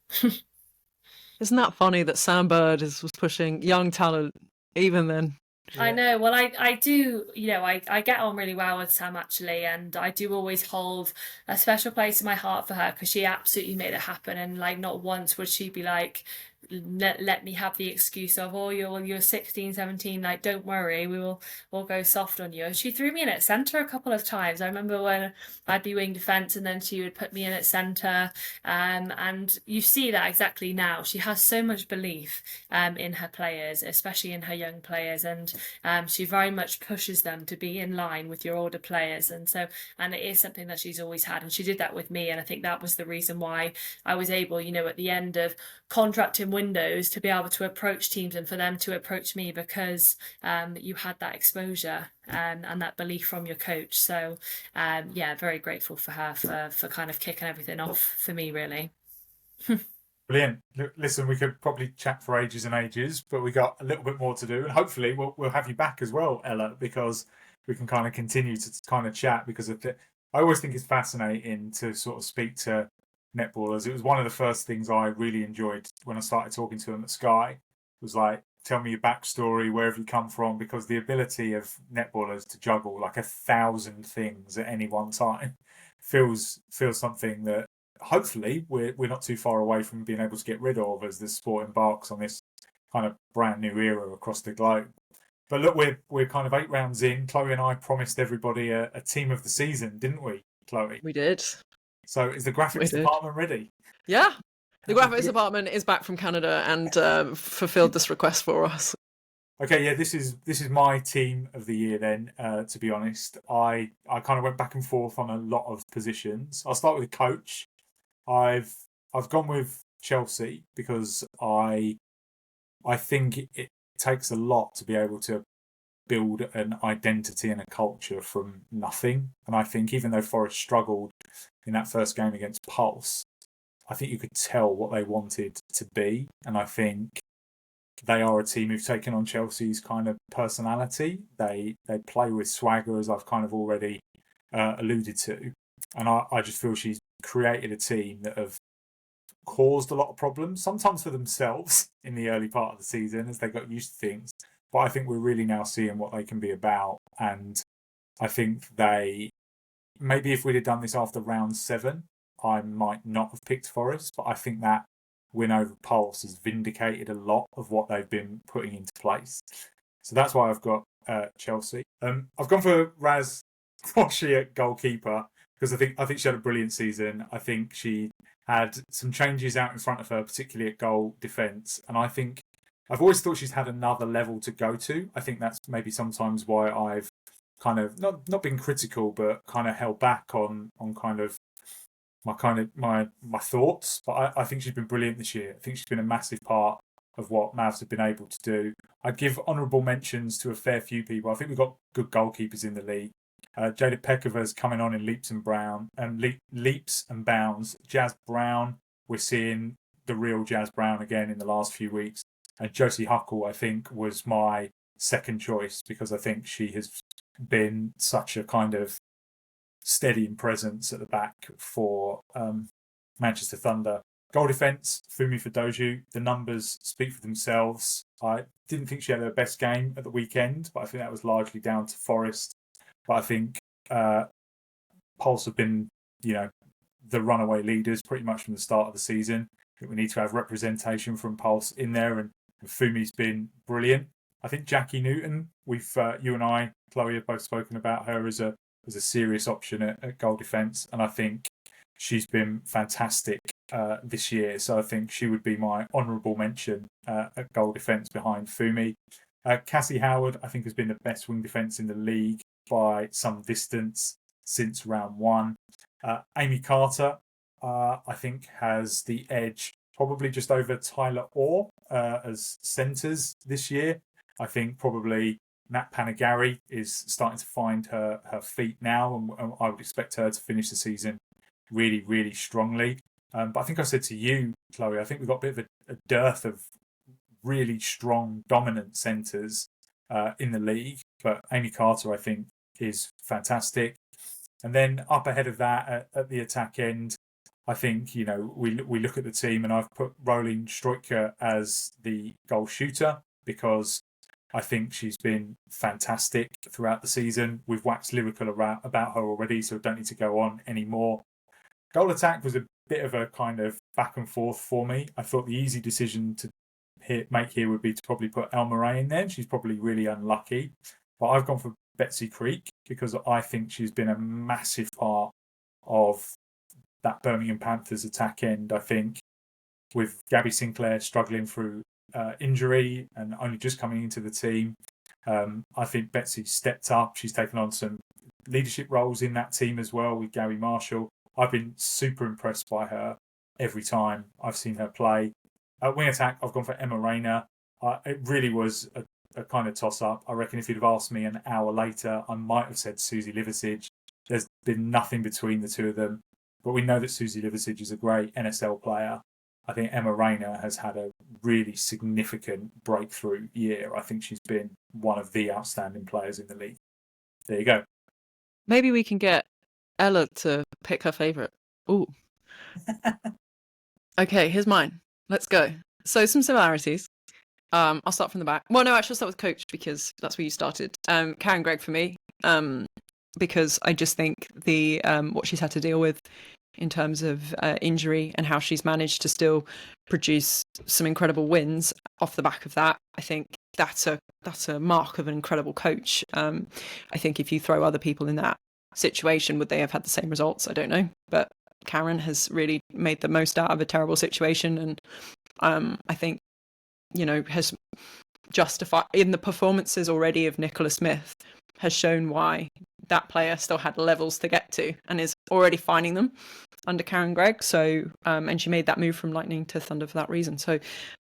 Isn't that funny that Sam Bird was pushing young talent even then? Yeah. I know. Well, I do, I get on really well with Sam actually, and I do always hold a special place in my heart for her, because she absolutely made it happen, and like not once would she be like, let me have the excuse of, oh, you're 16, 17, like don't worry, we'll go soft on you. And she threw me in at centre a couple of times. I remember when I'd be wing defence and then she would put me in at centre, and you see that exactly now. She has so much belief in her players, especially in her young players, and she very much pushes them to be in line with your older players, and it is something that she's always had, and she did that with me, and I think that was the reason why I was able, at the end of contracting windows, to be able to approach teams and for them to approach me, because you had that exposure and that belief from your coach. So very grateful for her for kind of kicking everything off for me, really. Brilliant. Listen, we could probably chat for ages and ages, but we got a little bit more to do, and hopefully we'll have you back as well, Ella, because we can kind of continue to kind of chat, because I always think it's fascinating to sort of speak to netballers. It was one of the first things I really enjoyed when I started talking to them at Sky. It was like, tell me your backstory, where have you come from? Because the ability of netballers to juggle like 1,000 things at any one time feels something that hopefully we're not too far away from being able to get rid of as the sport embarks on this kind of brand new era across the globe. But look, we're kind of 8 rounds in. Chloe and I promised everybody a team of the season, didn't we, Chloe? We did. So is the graphics department ready? Yeah. The graphics department is back from Canada and fulfilled this request for us. Okay, yeah, this is my team of the year then, to be honest. I kind of went back and forth on a lot of positions. I'll start with coach. I've gone with Chelsea because I think it takes a lot to be able to build an identity and a culture from nothing. And I think even though Forest struggled in that first game against Pulse, I think you could tell what they wanted to be. And I think they are a team who've taken on Chelsea's kind of personality. They play with swagger, as I've kind of already alluded to. And I just feel she's created a team that have caused a lot of problems, sometimes for themselves in the early part of the season as they got used to things. But I think we're really now seeing what they can be about. And I think maybe if we'd have done this after round 7, I might not have picked Forest. But I think that win over Pulse has vindicated a lot of what they've been putting into place. So that's why I've got Chelsea. I've gone for Raz Quashie at goalkeeper because I think she had a brilliant season. I think she had some changes out in front of her, particularly at goal defence, and I think I've always thought she's had another level to go to. I think that's maybe sometimes why I've kind of not been critical, but kind of held back on kind of my thoughts. But I think she's been brilliant this year. I think she's been a massive part of what Mavs have been able to do. I'd give honourable mentions to a fair few people. I think we've got good goalkeepers in the league. Jada Pekova's coming on in leaps and bounds. Jazz Brown, we're seeing the real Jazz Brown again in the last few weeks. And Josie Huckle, I think, was my second choice because I think she has been such a kind of steadying presence at the back for Manchester Thunder. Goal defence, Fumi Fudoju. The numbers speak for themselves. I didn't think she had her best game at the weekend, but I think that was largely down to Forest. But I think Pulse have been, the runaway leaders pretty much from the start of the season. I think we need to have representation from Pulse in there, and Fumi's been brilliant. I think Jackie Newton, you and I, Chloe, have both spoken about her as a serious option at goal defence, and I think she's been fantastic this year. So I think she would be my honourable mention at goal defence behind Fumi. Cassie Howard, I think, has been the best wing defence in the league by some distance since round one. Amy Carter, I think, has the edge probably just over Tyler Orr as centres this year. I think probably Nat Panagari is starting to find her feet now, and I would expect her to finish the season really, really strongly. But I think I said to you, Chloe, I think we've got a bit of a dearth of really strong, dominant centres in the league. But Amy Carter, I think, is fantastic. And then up ahead of that at the attack end, I think, we look at the team, and I've put Rolling Stroika as the goal shooter because I think she's been fantastic throughout the season. We've waxed lyrical about her already, so I don't need to go on anymore. Goal attack was a bit of a kind of back and forth for me. I thought the easy decision to make here would be to probably put El Murray in there. She's probably really unlucky. But I've gone for Betsy Creek because I think she's been a massive part of that Birmingham Panthers attack end. I think with Gabby Sinclair struggling through injury and only just coming into the team, I think Betsy stepped up. She's taken on some leadership roles in that team as well with Gabby Marshall. I've been super impressed by her every time I've seen her play. At wing attack, I've gone for Emma Rayner. It really was a kind of toss-up. I reckon if you'd have asked me an hour later, I might have said Susie Liversidge. There's been nothing between the two of them. But we know that Susie Liversidge is a great NSL player. I think Emma Rayner has had a really significant breakthrough year. I think she's been one of the outstanding players in the league. There you go. Maybe we can get Ella to pick her favourite. Ooh. Okay, here's mine. Let's go. So some similarities. I'll start from the back. Well, no, actually, I'll start with coach because that's where you started. Karen Gregg for me, because I just think the what she's had to deal with in terms of injury and how she's managed to still produce some incredible wins off the back of that. I think that's a mark of an incredible coach. I think if you throw other people in that situation, would they have had the same results? I don't know, but Karen has really made the most out of a terrible situation, and I think has justified in the performances already of Nicola Smith, has shown why that player still had levels to get to and is already finding them under Karen Gregg. So and she made that move from Lightning to Thunder for that reason. So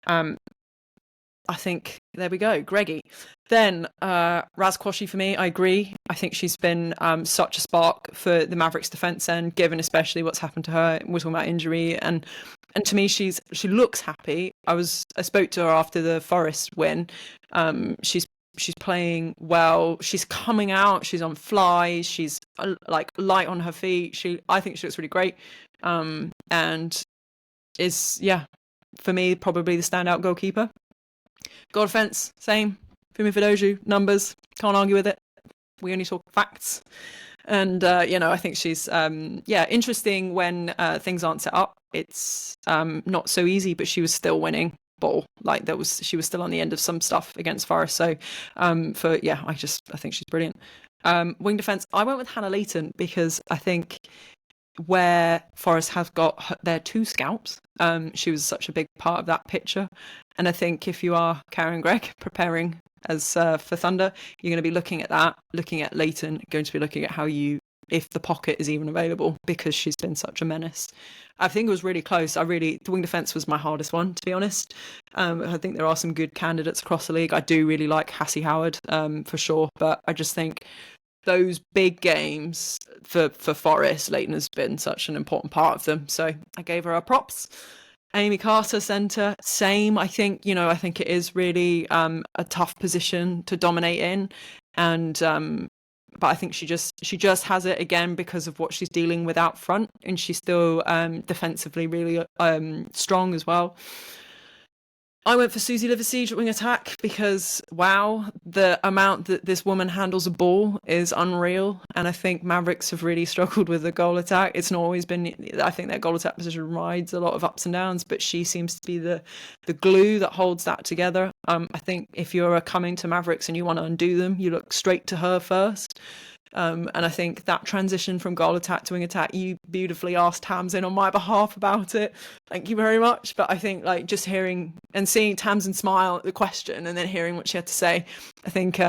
I think there we go, Greggy. Then Raz Quashie for me, I agree. I think she's been such a spark for the Mavericks defense end, given especially what's happened to her. We're talking about injury, and to me, she looks happy. I spoke to her after the Forest win. She's playing well. She's coming out. She's on flies. She's like light on her feet. I think she looks really great, and is for me probably the standout goalkeeper. Goal defense, same. Fumi Fudoju, numbers, can't argue with it. We only talk facts. And, I think she's, interesting when things aren't set up. It's not so easy, but she was still winning. ball. Like she was still on the end of some stuff against Forest. So I think she's brilliant. Wing defence, I went with Hannah Leighton because I think where Forest have got their 2 scalps, she was such a big part of that picture. And I think if you are Karen Gregg preparing as for Thunder, you're going to be looking at that, looking at Leighton, going to be looking at if the pocket is even available, because she's been such a menace. I think it was really close. The wing defence was my hardest one, to be honest. I think there are some good candidates across the league. I do really like Hassie Howard, for sure, but I just think those big games for Forest, Leighton has been such an important part of them. So I gave her props. Amy Carter, centre, same. I think it is really a tough position to dominate in, and but I think she just has it again because of what she's dealing with out front, and she's still defensively really strong as well. I went for Susie Liversiege at wing attack because, wow, the amount that this woman handles a ball is unreal. And I think Mavericks have really struggled with the goal attack. It's not always been, I think their goal attack position rides a lot of ups and downs, but she seems to be the glue that holds that together. I think if you're coming to Mavericks and you want to undo them, you look straight to her first. And I think that transition from goal attack to wing attack, you beautifully asked Tamsin on my behalf about it. Thank you very much. But I think just hearing and seeing Tamsin smile at the question and then hearing what she had to say, I think,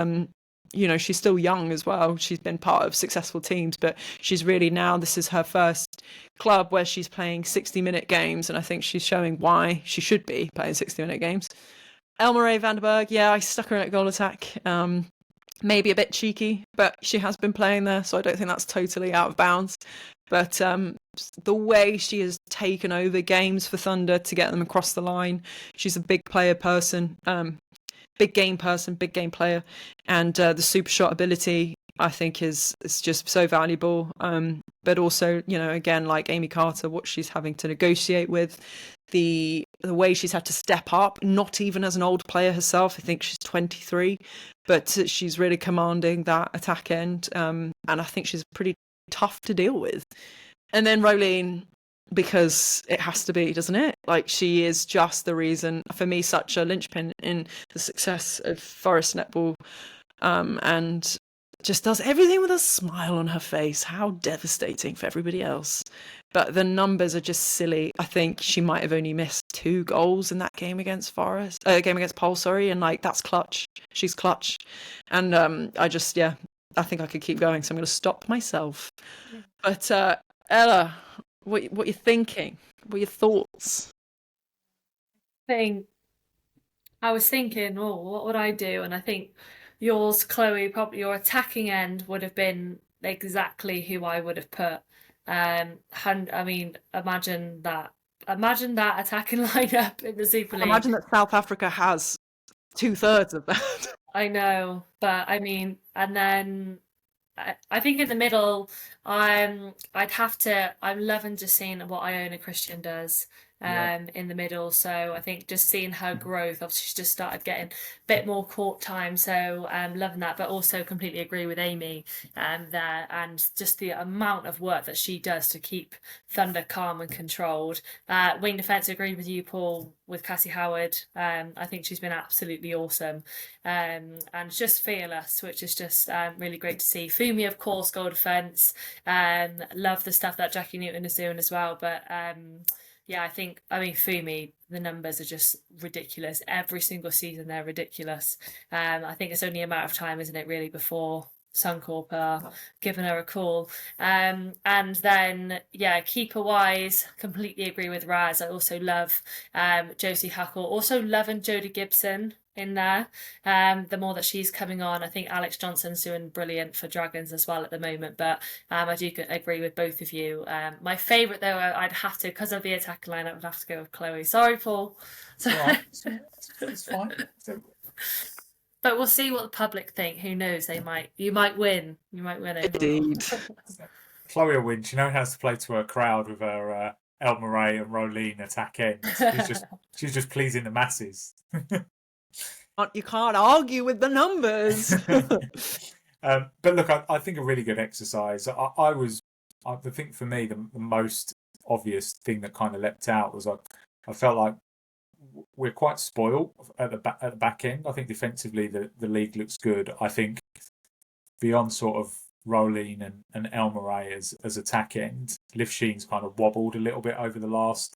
she's still young as well. She's been part of successful teams, but she's really this is her first club where she's playing 60-minute games. And I think she's showing why she should be playing 60-minute games. Elmarie Vandenberg, I stuck her in at goal attack. Maybe a bit cheeky, but she has been playing there, so I don't think that's totally out of bounds. But the way she has taken over games for Thunder to get them across the line, she's a big player person, big game player, and the super shot ability, I think, is just so valuable. But also, again, like Amy Carter, what she's having to negotiate with, the way she's had to step up, not even as an old player herself. I think she's 23, but she's really commanding that attack end. And I think she's pretty tough to deal with. And then Rolene, because it has to be, doesn't it? She is just the reason, for me, such a linchpin in the success of Forest netball, and just does everything with a smile on her face. How devastating for everybody else. But the numbers are just silly. I think she might have only missed 2 goals in that game against Powell, and that's clutch. She's clutch. And I think I could keep going, so I'm going to stop myself. But Ella, what you thinking? What are your thoughts? I was thinking, what would I do? And I think yours, Chloe, probably your attacking end would have been exactly who I would have put. Imagine that attacking lineup in the Super League. Imagine that South Africa has 2/3 of that. I know, but and then I think in the middle, I'm loving just seeing what Iona Christian does in the middle. So I think just seeing her growth, obviously she's just started getting a bit more court time. So loving that, but also completely agree with Amy there, and just the amount of work that she does to keep Thunder calm and controlled. Wing defence, agree with you, Paul, with Cassie Howard. I think she's been absolutely awesome, and just fearless, which is just really great to see. Fumi, of course, goal defence. Love the stuff that Jackie Newton is doing as well, but Fumi, the numbers are just ridiculous. Every single season they're ridiculous. I think it's only a matter of time, isn't it, really, before Suncorp are giving her a call. And then, keeper wise, completely agree with Raz. I also love Josie Huckle. Also loving Jodie Gibson in there. The more that she's coming on, I think Alex Johnson's doing brilliant for Dragons as well at the moment. But I do agree with both of you. My favourite, though, I'd have to, because of the attack line, I would have to go with Chloe. Sorry, Paul. It's fine. But we'll see what the public think. Who knows? You might win. You might win it. Indeed. Chloe will win. She knows how to play to her crowd with her Elmarie and Rolene attack end. She's just pleasing the masses. You can't argue with the numbers. But look, I think a really good exercise. I think for me the most obvious thing that kind of leapt out was I felt like we're quite spoiled at the back end. I think defensively the league looks good. I think beyond sort of Rolene and El Murray as attack end, Livsheen's kind of wobbled a little bit over the last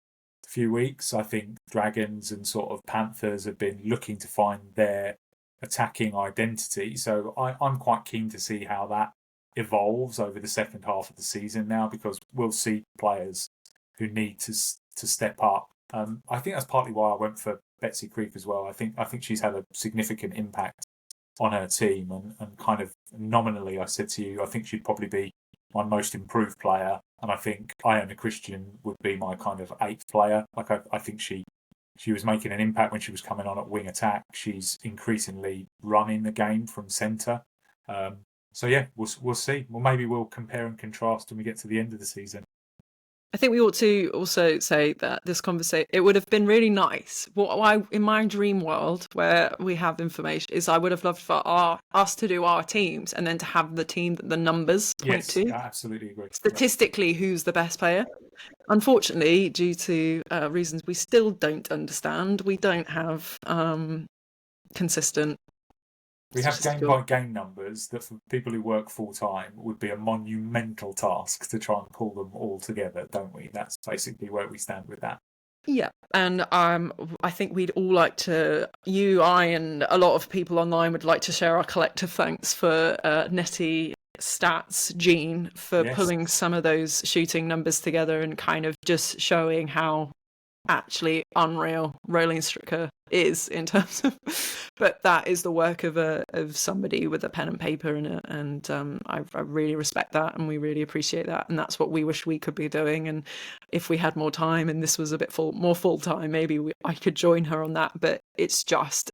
few weeks. I think Dragons and sort of Panthers have been looking to find their attacking identity. So I'm quite keen to see how that evolves over the second half of the season now, because we'll see players who need to step up. I think that's partly why I went for Betsy Creek as well. I think she's had a significant impact on her team, and kind of nominally, I said to you, I think she'd probably be my most improved player, and I think Iona Christian would be my kind of 8th player. Like I think she was making an impact when she was coming on at wing attack. She's increasingly running the game from centre. So yeah, we'll see. Well, maybe we'll compare and contrast when we get to the end of the season. I think we ought to also say that this conversation, it would have been really nice. In my dream world where we have information, is I would have loved for us to do our teams and then to have the team that the numbers point to. I absolutely agree. Statistically, who's the best player? Unfortunately, due to reasons we still don't understand, we don't have consistent. We have game-by-game numbers that for people who work full-time would be a monumental task to try and pull them all together, don't we? That's basically where we stand with that. Yeah, and I think we'd all like to, I and a lot of people online would like to share our collective thanks for Nettie Stats Jean for pulling some of those shooting numbers together and kind of just showing how actually unreal Rolling Stricker is in terms of, but that is the work of somebody with a pen and paper and I really respect that, and we really appreciate that, and that's what we wish we could be doing. And if we had more time and this was a bit more full time, maybe I could join her on that. But it's just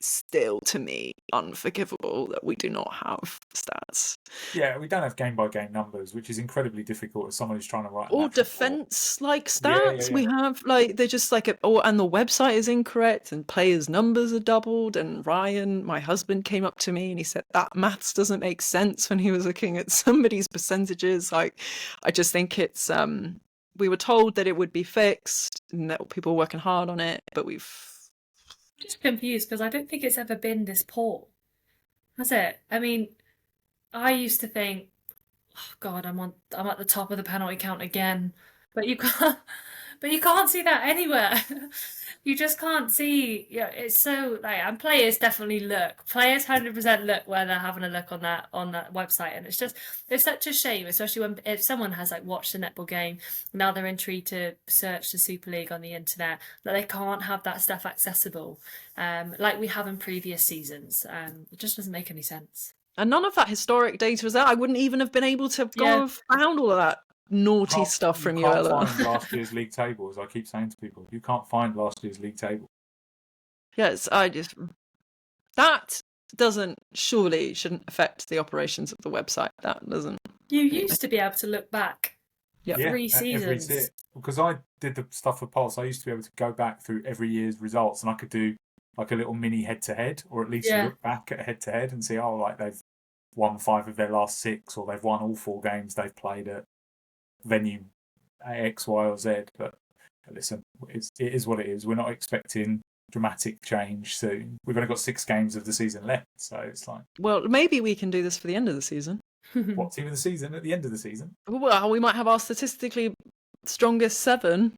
still, to me, unforgivable that we do not have stats. Yeah, we don't have game-by-game numbers, which is incredibly difficult as someone who's trying to write or defense like stats. We have they're just like and the website is incorrect and players' numbers are doubled. And Ryan, my husband, came up to me and he said that maths doesn't make sense when he was looking at somebody's percentages. Like, I just think it's we were told that it would be fixed and that people were working hard on it, but we've just confused because I don't think it's ever been this poor, has it? I mean, I used to think, oh God, I'm at the top of the penalty count again, but you can't see that anywhere. You just can't see. Yeah, it's so like, and players definitely look. Players 100% look where they're having a look on that website, and it's such a shame, especially if someone has like watched the netball game, now they're intrigued to search the Super League on the internet, that they can't have that stuff accessible, like we have in previous seasons. It just doesn't make any sense. And none of that historic data was there. I wouldn't even have been able to go and found all of that naughty stuff from you, Ella. You can't find last year's league table, as I keep saying to people. You can't find last year's league table. Yes, that shouldn't affect the operations of the website. That doesn't. You used to be able to look back 3 seasons. Because I did the stuff for Pulse, I used to be able to go back through every year's results, and I could do like a little mini head-to-head, or at least look back at a head-to-head and see, they've won 5 of their last 6, or they've won all 4 games they've played at venue X, Y, or Z. But listen, it is what it is. We're not expecting dramatic change soon. We've only got 6 games of the season left, so it's like... Well, maybe we can do this for the end of the season. What, team of the season at the end of the season? Well, we might have our statistically strongest 7.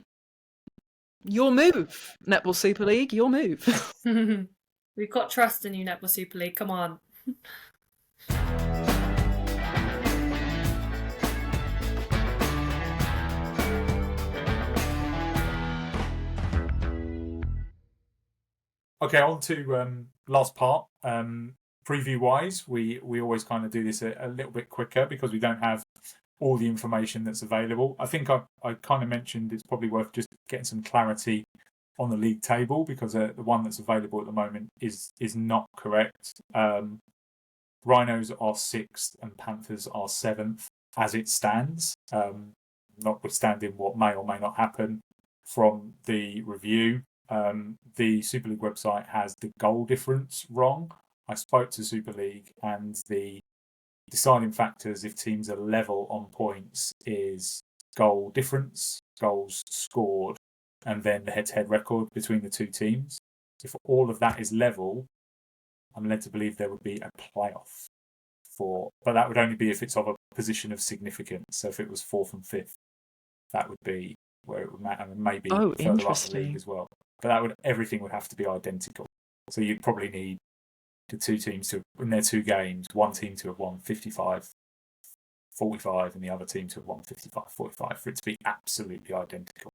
Your move, Netball Super League, your move. We've got trust in you, Netball Super League. Come on. Okay, on to last part. Preview-wise, we always kind of do this a little bit quicker because we don't have all the information that's available. I think I kind of mentioned it's probably worth just getting some clarity on the league table, because the one that's available at the moment is not correct. Rhinos are 6th and Panthers are 7th as it stands, notwithstanding what may or may not happen from the review. The Super League website has the goal difference wrong. I spoke to Super League, and the deciding factors if teams are level on points is goal difference, goals scored, and then the head-to-head record between the two teams. If all of that is level, I'm led to believe there would be a playoff but that would only be if it's of a position of significance. So if it was fourth and fifth, that would be where it would matter, and maybe further up the league interesting. as well. But everything would have to be identical. So you'd probably need the two teams to, in their two games, one team to have won 55-45 and the other team to have won 55-45 for it to be absolutely identical.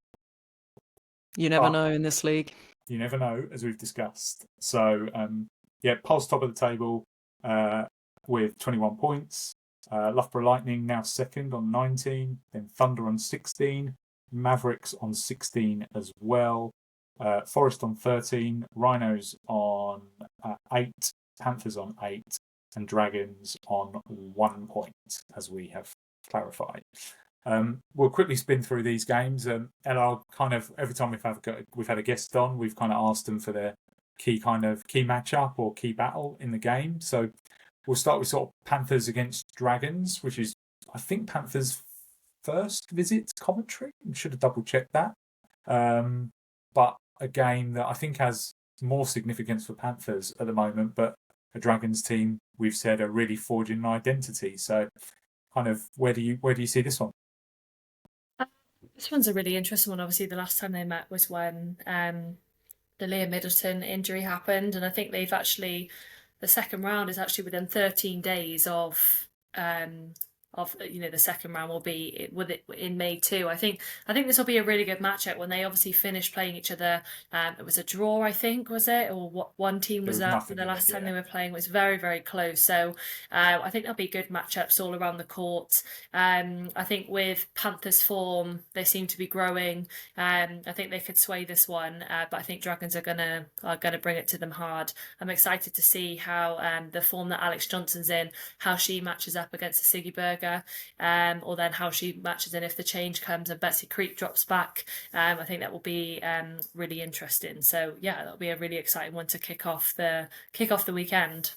You never know in this league. You never know, as we've discussed. So, Pulse top of the table with 21 points. Loughborough Lightning now second on 19. Then Thunder on 16. Mavericks on 16 as well. Forest on 13. Rhinos on 8. Panthers on 8. And Dragons on 1 point, as we have clarified. We'll quickly spin through these games. Ella, kind of every time we've had a guest on, we've kind of asked them for their key matchup or key battle in the game. So we'll start with sort of Panthers against Dragons, which is, I think, Panthers' first visit to commentary. We should have double checked that. But a game that I think has more significance for Panthers at the moment, but a Dragons team we've said are really forging an identity. So, kind of, where do you see this one? This one's a really interesting one. Obviously, the last time they met was when the Liam Middleton injury happened, and I think the second round is actually within 13 days of the second round will be in May too. I think this will be a really good matchup when they obviously finish playing each other. It was a draw, I think, was it? Or what one team was that the last time they were playing? It was very, very close. So I think there'll be good matchups all around the court. I think with Panthers' form, they seem to be growing. I think they could sway this one, but I think Dragons are gonna bring it to them hard. I'm excited to see how the form that Alex Johnson's in, how she matches up against the Siggy Berger. Or then how she matches in if the change comes and Betsy Creek drops back. I think that will be really interesting. So yeah, that'll be a really exciting one to kick off the weekend.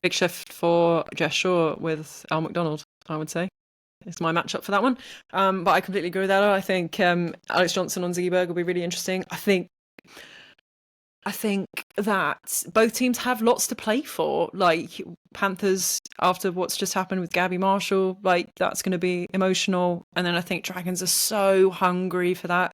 Big shift for Jess Shaw with Al McDonald, I would say. It's my matchup for that one. But I completely agree with Ella. I think Alex Johnson on Ziggy Berg will be really interesting. I think that both teams have lots to play for. Like Panthers, after what's just happened with Gabby Marshall, like that's going to be emotional. And then I think Dragons are so hungry for that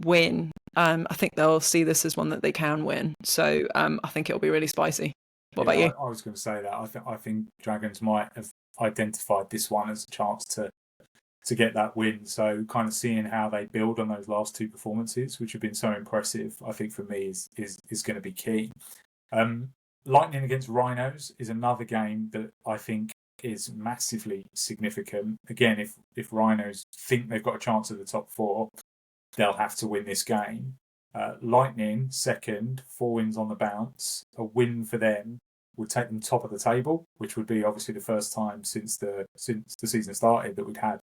win. I think they'll see this as one that they can win. So I think it'll be really spicy. What about you? I was going to say that. I think Dragons might have identified this one as a chance to get that win. So kind of seeing how they build on those last two performances, which have been so impressive, I think for me is going to be key. Lightning against Rhinos is another game that I think is massively significant. Again, if Rhinos think they've got a chance at the top four, they'll have to win this game. Lightning second, 4 wins on the bounce. A win for them would take them top of the table, which would be obviously the first time since the season started that we'd had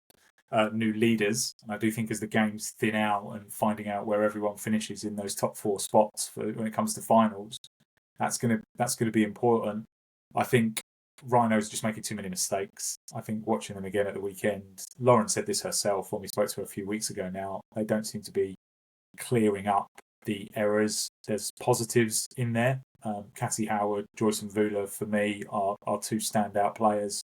new leaders. And I do think as the games thin out and finding out where everyone finishes in those top four spots when it comes to finals, that's gonna be important. I think Rhinos just making too many mistakes. I think watching them again at the weekend, Lauren said this herself when we spoke to her a few weeks ago now, they don't seem to be clearing up the errors. There's positives in there. Cassie Howard, Joyce and Vula, for me, are two standout players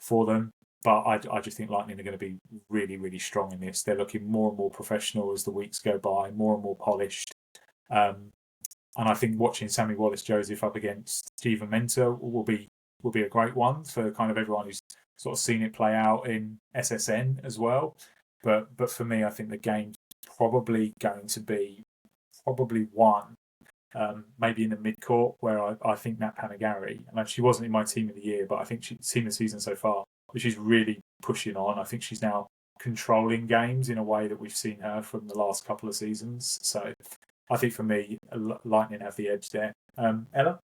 for them. But I just think Lightning are going to be really, really strong in this. They're looking more and more professional as the weeks go by, more and more polished. And I think watching Sammy Wallace-Joseph up against Jiva Mensah will be a great one for kind of everyone who's sort of seen it play out in SSN as well. But for me, I think the game's probably going to be one, maybe in the mid-court, where I think Nat Panagari, and she wasn't in my team of the year, but I think she's seen the season so far, but she's really pushing on. I think she's now controlling games in a way that we've seen her from the last couple of seasons. So I think for me, Lightning have the edge there. Ella?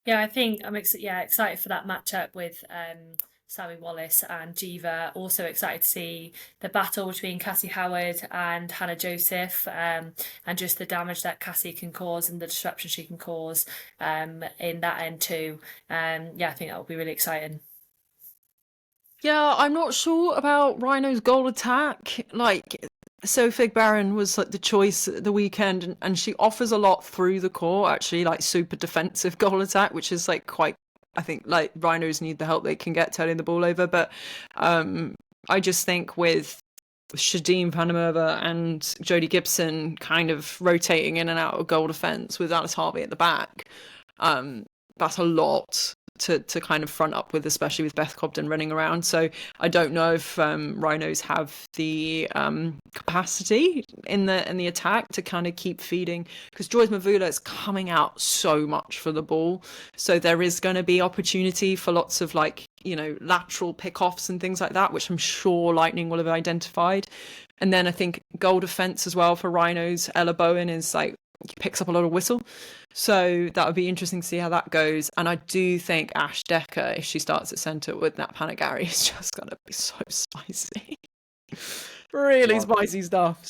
Yeah, I think I'm excited for that matchup with Sammy Wallace and Jiva. Also excited to see the battle between Cassie Howard and Hannah Joseph, and just the damage that Cassie can cause and the disruption she can cause in that end too. I think that will be really exciting. Yeah, I'm not sure about Rhino's goal attack. Like, Sophie Barron was like the choice at the weekend, and she offers a lot through the court, actually, like super defensive goal attack, which is like quite, I think, like Rhinos need the help they can get turning the ball over. But I just think with Shadeen Panamerva and Jodie Gibson kind of rotating in and out of goal defence with Alice Harvey at the back, that's a lot to kind of front up with, especially with Beth Cobden running around. So I don't know if Rhinos have the capacity in the attack to kind of keep feeding, because Joyce Mavula is coming out so much for the ball. So there is going to be opportunity for lots of like, you know, lateral pick-offs and things like that, which I'm sure Lightning will have identified. And then I think goal defence as well for Rhinos. Ella Bowen is like, picks up a lot of whistle. So that would be interesting to see how that goes. And I do think Ash Decker, if she starts at centre with Nat Panagari, is just going to be so spicy. Really spicy stuff.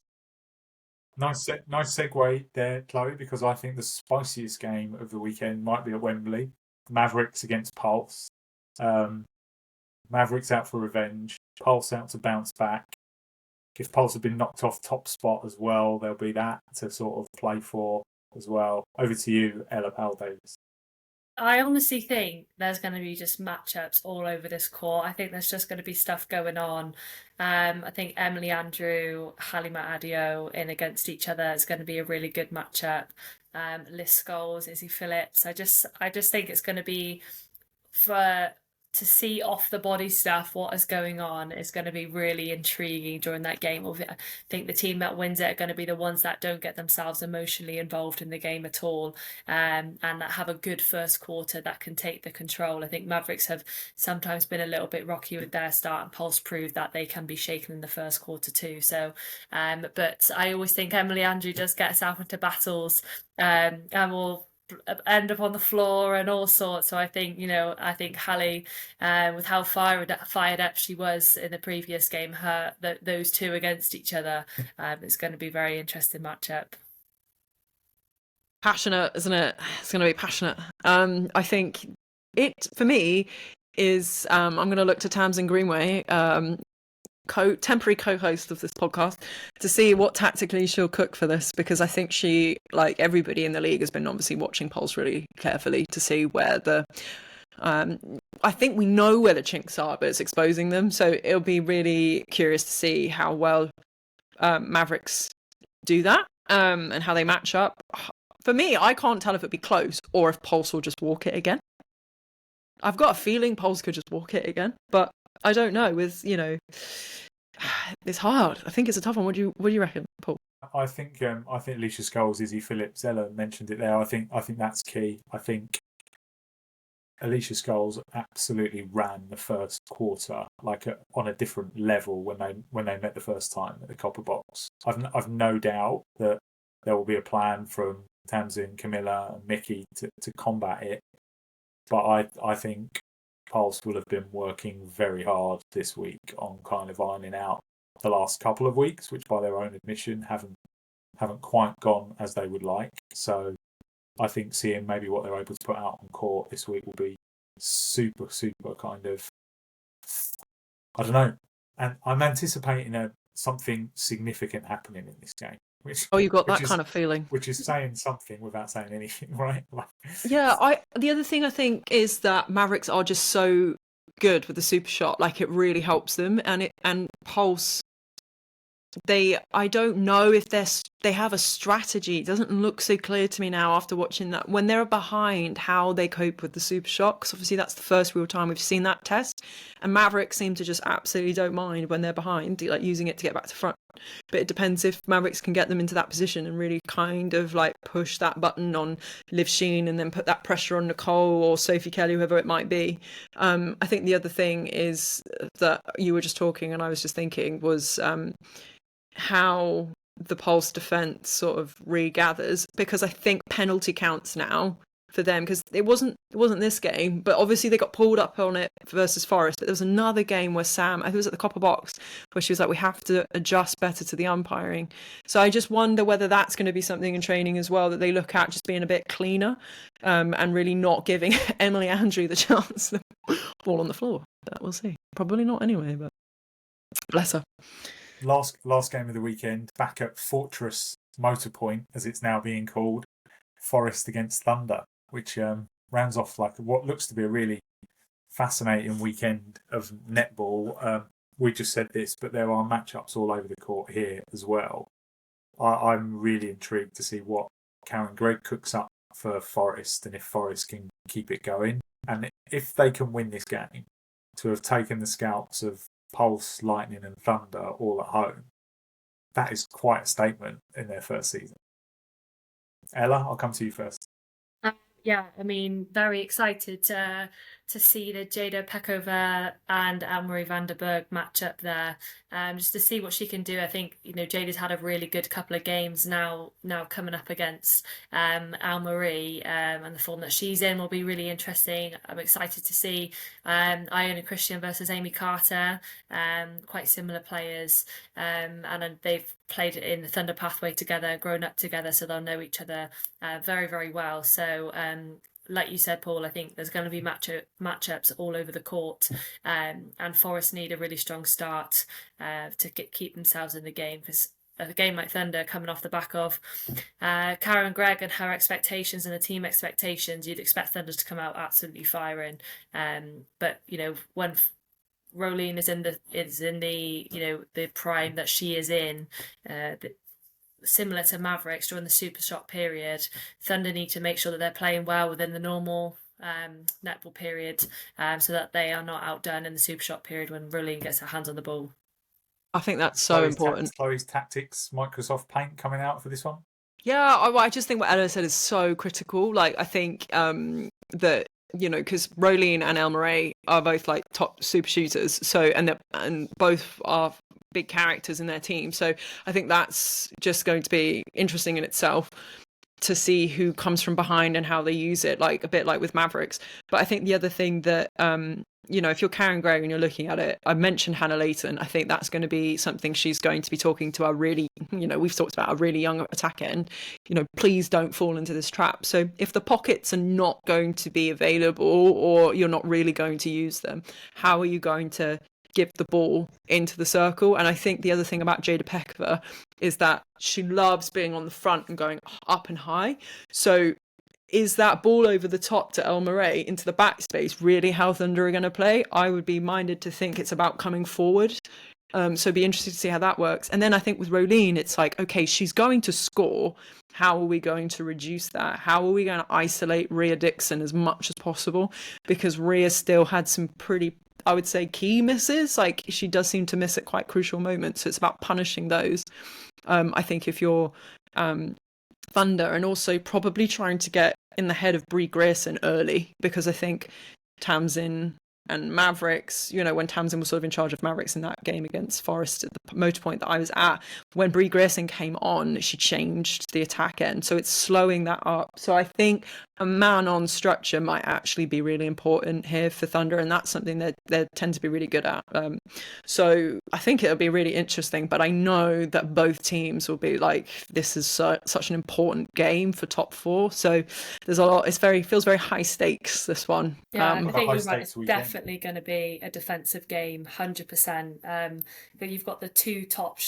Nice segue there, Chloe, because I think the spiciest game of the weekend might be at Wembley. Mavericks against Pulse. Mavericks out for revenge. Pulse out to bounce back. If Pulse have been knocked off top spot as well, there'll be that to sort of play for as well. Over to you, Ella Powell-Davies. I honestly think there's going to be just matchups all over this court. I think there's just going to be stuff going on. I think Emily Andrew, Halima Adio in against each other is going to be a really good matchup. Liz Scholes, Izzy Phillips. I just think it's going to be to see off the body stuff, what is going on, is going to be really intriguing during that game. I think the team that wins it are going to be the ones that don't get themselves emotionally involved in the game at all, and that have a good first quarter that can take the control. I think Mavericks have sometimes been a little bit rocky with their start, and Pulse proved that they can be shaken in the first quarter too. So, but I always think Emily Andrew does get herself into battles, and will end up on the floor and all sorts. So I think Hallie, with how fired up she was in the previous game, those two against each other, it's going to be a very interesting matchup. Passionate, isn't it? It's going to be passionate. I think it, for me, is I'm going to look to Tamsin Greenway, temporary co-host of this podcast, to see what tactically she'll cook for this, because I think she, like everybody in the league, has been obviously watching Pulse really carefully to see where I think we know where the chinks are, but it's exposing them. So it'll be really curious to see how well Mavericks do that, and how they match up. For me, I can't tell if it'll be close or if Pulse will just walk it again. I've got a feeling Pulse could just walk it again, but I don't know. With it's hard. I think it's a tough one. What do you reckon, Paul? I think Alicia Scholes, Izzy Phillips, Ella mentioned it there. I think that's key. I think Alicia Scholes absolutely ran the first quarter like on a different level when they met the first time at the Copper Box. I've no doubt that there will be a plan from Tamsin, Camilla, and Mickey to combat it. But I think Pulse will have been working very hard this week on kind of ironing out the last couple of weeks, which by their own admission haven't quite gone as they would like. So I think seeing maybe what they're able to put out on court this week will be super kind of, I don't know. And I'm anticipating something significant happening in this game. You got that kind of feeling. Which is saying something without saying anything, right? Yeah, the other thing I think is that Mavericks are just so good with the super shot. Like, it really helps them. And Pulse, I don't know if they have a strategy. It doesn't look so clear to me now after watching that. When they're behind, how they cope with the super shock. 'Cause obviously that's the first real time we've seen that test. And Mavericks seem to just absolutely don't mind when they're behind, like using it to get back to front. But it depends if Mavericks can get them into that position and really kind of like push that button on Liv Sheen and then put that pressure on Nicole or Sophie Kelly, whoever it might be. I think the other thing is that you were just talking and I was just thinking was how the Pulse defence sort of regathers, because I think penalty counts now for them, because it wasn't this game, but obviously they got pulled up on it versus Forest. But there was another game where Sam, I think it was at the Copper Box, where she was like, we have to adjust better to the umpiring. So I just wonder whether that's going to be something in training as well, that they look at just being a bit cleaner, and really not giving Emily Andrew the chance to fall on the floor. But we'll see. Probably not anyway, but bless her. last game of the weekend, back at Fortress Motorpoint, as it's now being called, Forest against Thunder, which rounds off like what looks to be a really fascinating weekend of netball. We just said this, but there are matchups all over the court here as well. I'm really intrigued to see what Karen Gregg cooks up for Forest and if Forest can keep it going. And if they can win this game, to have taken the scalps of Pulse, Lightning and Thunder all at home, that is quite a statement in their first season. Ella, I'll come to you first. Yeah, I mean, very excited to see the Jada Pekova and Anne-Marie Vanderberg match up there, just to see what she can do. I think Jada's had a really good couple of games now coming up against Anne-Marie, and the form that she's in will be really interesting. I'm excited to see Iona Christian versus Amy Carter, quite similar players, and they've played in the Thunder pathway together, grown up together, so they'll know each other very, very well. So like you said, Paul, I think there's going to be matchups all over the court, and Forest need a really strong start to keep themselves in the game, because a game like Thunder, coming off the back of Karen Gregg and her expectations and the team expectations, you'd expect Thunder to come out absolutely firing. But when Rolene is in the prime that she is in, similar to Mavericks during the super shot period, Thunder need to make sure that they're playing well within the normal netball period, so that they are not outdone in the super shot period when Rolene gets her hands on the ball. I think that's so important. Chloe's Tactics Microsoft Paint coming out for this one. Yeah, I just think what Ella said is so critical. Like, I think that because Rolene and Elmarie are both like top super shooters, so and both are big characters in their team. So I think that's just going to be interesting in itself to see who comes from behind and how they use it, like a bit like with Mavericks. But I think the other thing that if you're Karen Gregg and you're looking at it, I mentioned Hannah Layton. I think that's going to be something she's going to be talking to our really, we've talked about a really young attack end. Please don't fall into this trap. So if the pockets are not going to be available, or you're not really going to use them, how are you going to give the ball into the circle? And I think the other thing about Jada Pekova is that she loves being on the front and going up and high. So is that ball over the top to Elmarie into the backspace really how Thunder are going to play? I would be minded to think it's about coming forward. So be interested to see how that works. And then I think with Rolene, it's like, okay, she's going to score. How are we going to reduce that? How are we going to isolate Rhea Dixon as much as possible? Because Rhea still had some pretty, I would say, key misses. Like, she does seem to miss at quite crucial moments. So it's about punishing those. I think if you're Thunder, and also probably trying to get in the head of Brie Grierson early, because I think Tamsin and Mavericks, when Tamsin was sort of in charge of Mavericks in that game against Forest at the motor point that I was at, when Brie Grierson came on, she changed the attack end. So it's slowing that up. So I think a man-on structure might actually be really important here for Thunder, and that's something that they tend to be really good at. So I think it'll be really interesting, but I know that both teams will be like, this is such an important game for top four. So there's a lot. Feels very high stakes, this one. Yeah, I think you're right. It's definitely going to be a defensive game, 100%. But you've got the two top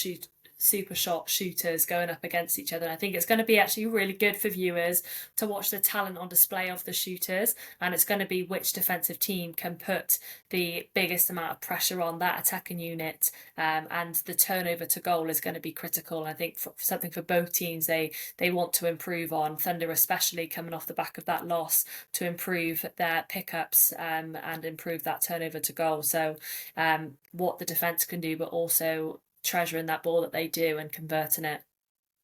super shot shooters going up against each other. And I think it's going to be actually really good for viewers to watch the talent on display of the shooters, and it's going to be which defensive team can put the biggest amount of pressure on that attacking unit, and the turnover to goal is going to be critical. And I think something for both teams they want to improve on. Thunder especially coming off the back of that loss, to improve their pickups and improve that turnover to goal. So what the defense can do, but also treasuring that ball that they do and converting it.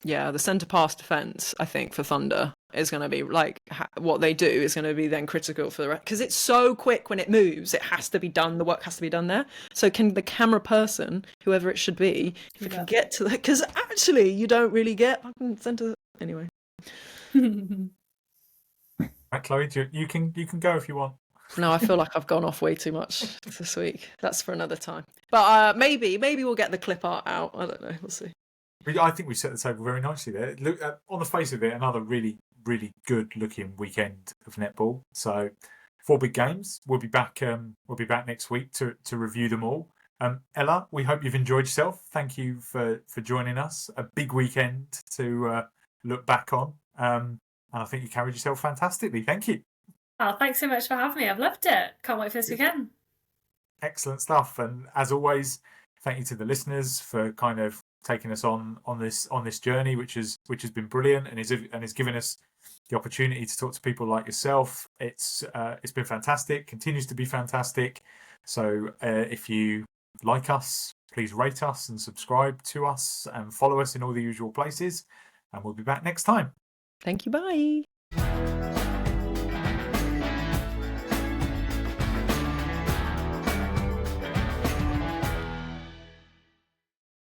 Yeah, the centre pass defence, I think, for Thunder is going to be like what they do is going to be then critical for the rest, because it's so quick when it moves. It has to be done. The work has to be done there. So can the camera person, whoever it should be, if it can get to that, because actually you don't really get centre anyway. Right, Chloe, you can go if you want. No, I feel like I've gone off way too much this week. That's for another time. But maybe we'll get the clip art out. I don't know. We'll see. I think we set the table very nicely there. Look, on the face of it, another really, really good looking weekend of netball. So 4 big games. We'll be back. We'll be back next week to review them all. Ella, we hope you've enjoyed yourself. Thank you for joining us. A big weekend to look back on. And I think you carried yourself fantastically. Thank you. Oh, thanks so much for having me. I've loved it. Can't wait for this weekend. Excellent stuff. And as always, thank you to the listeners for kind of taking us on this journey, which has been brilliant and is giving us the opportunity to talk to people like yourself. It's been fantastic, continues to be fantastic. So if you like us, please rate us and subscribe to us and follow us in all the usual places. And we'll be back next time. Thank you. Bye.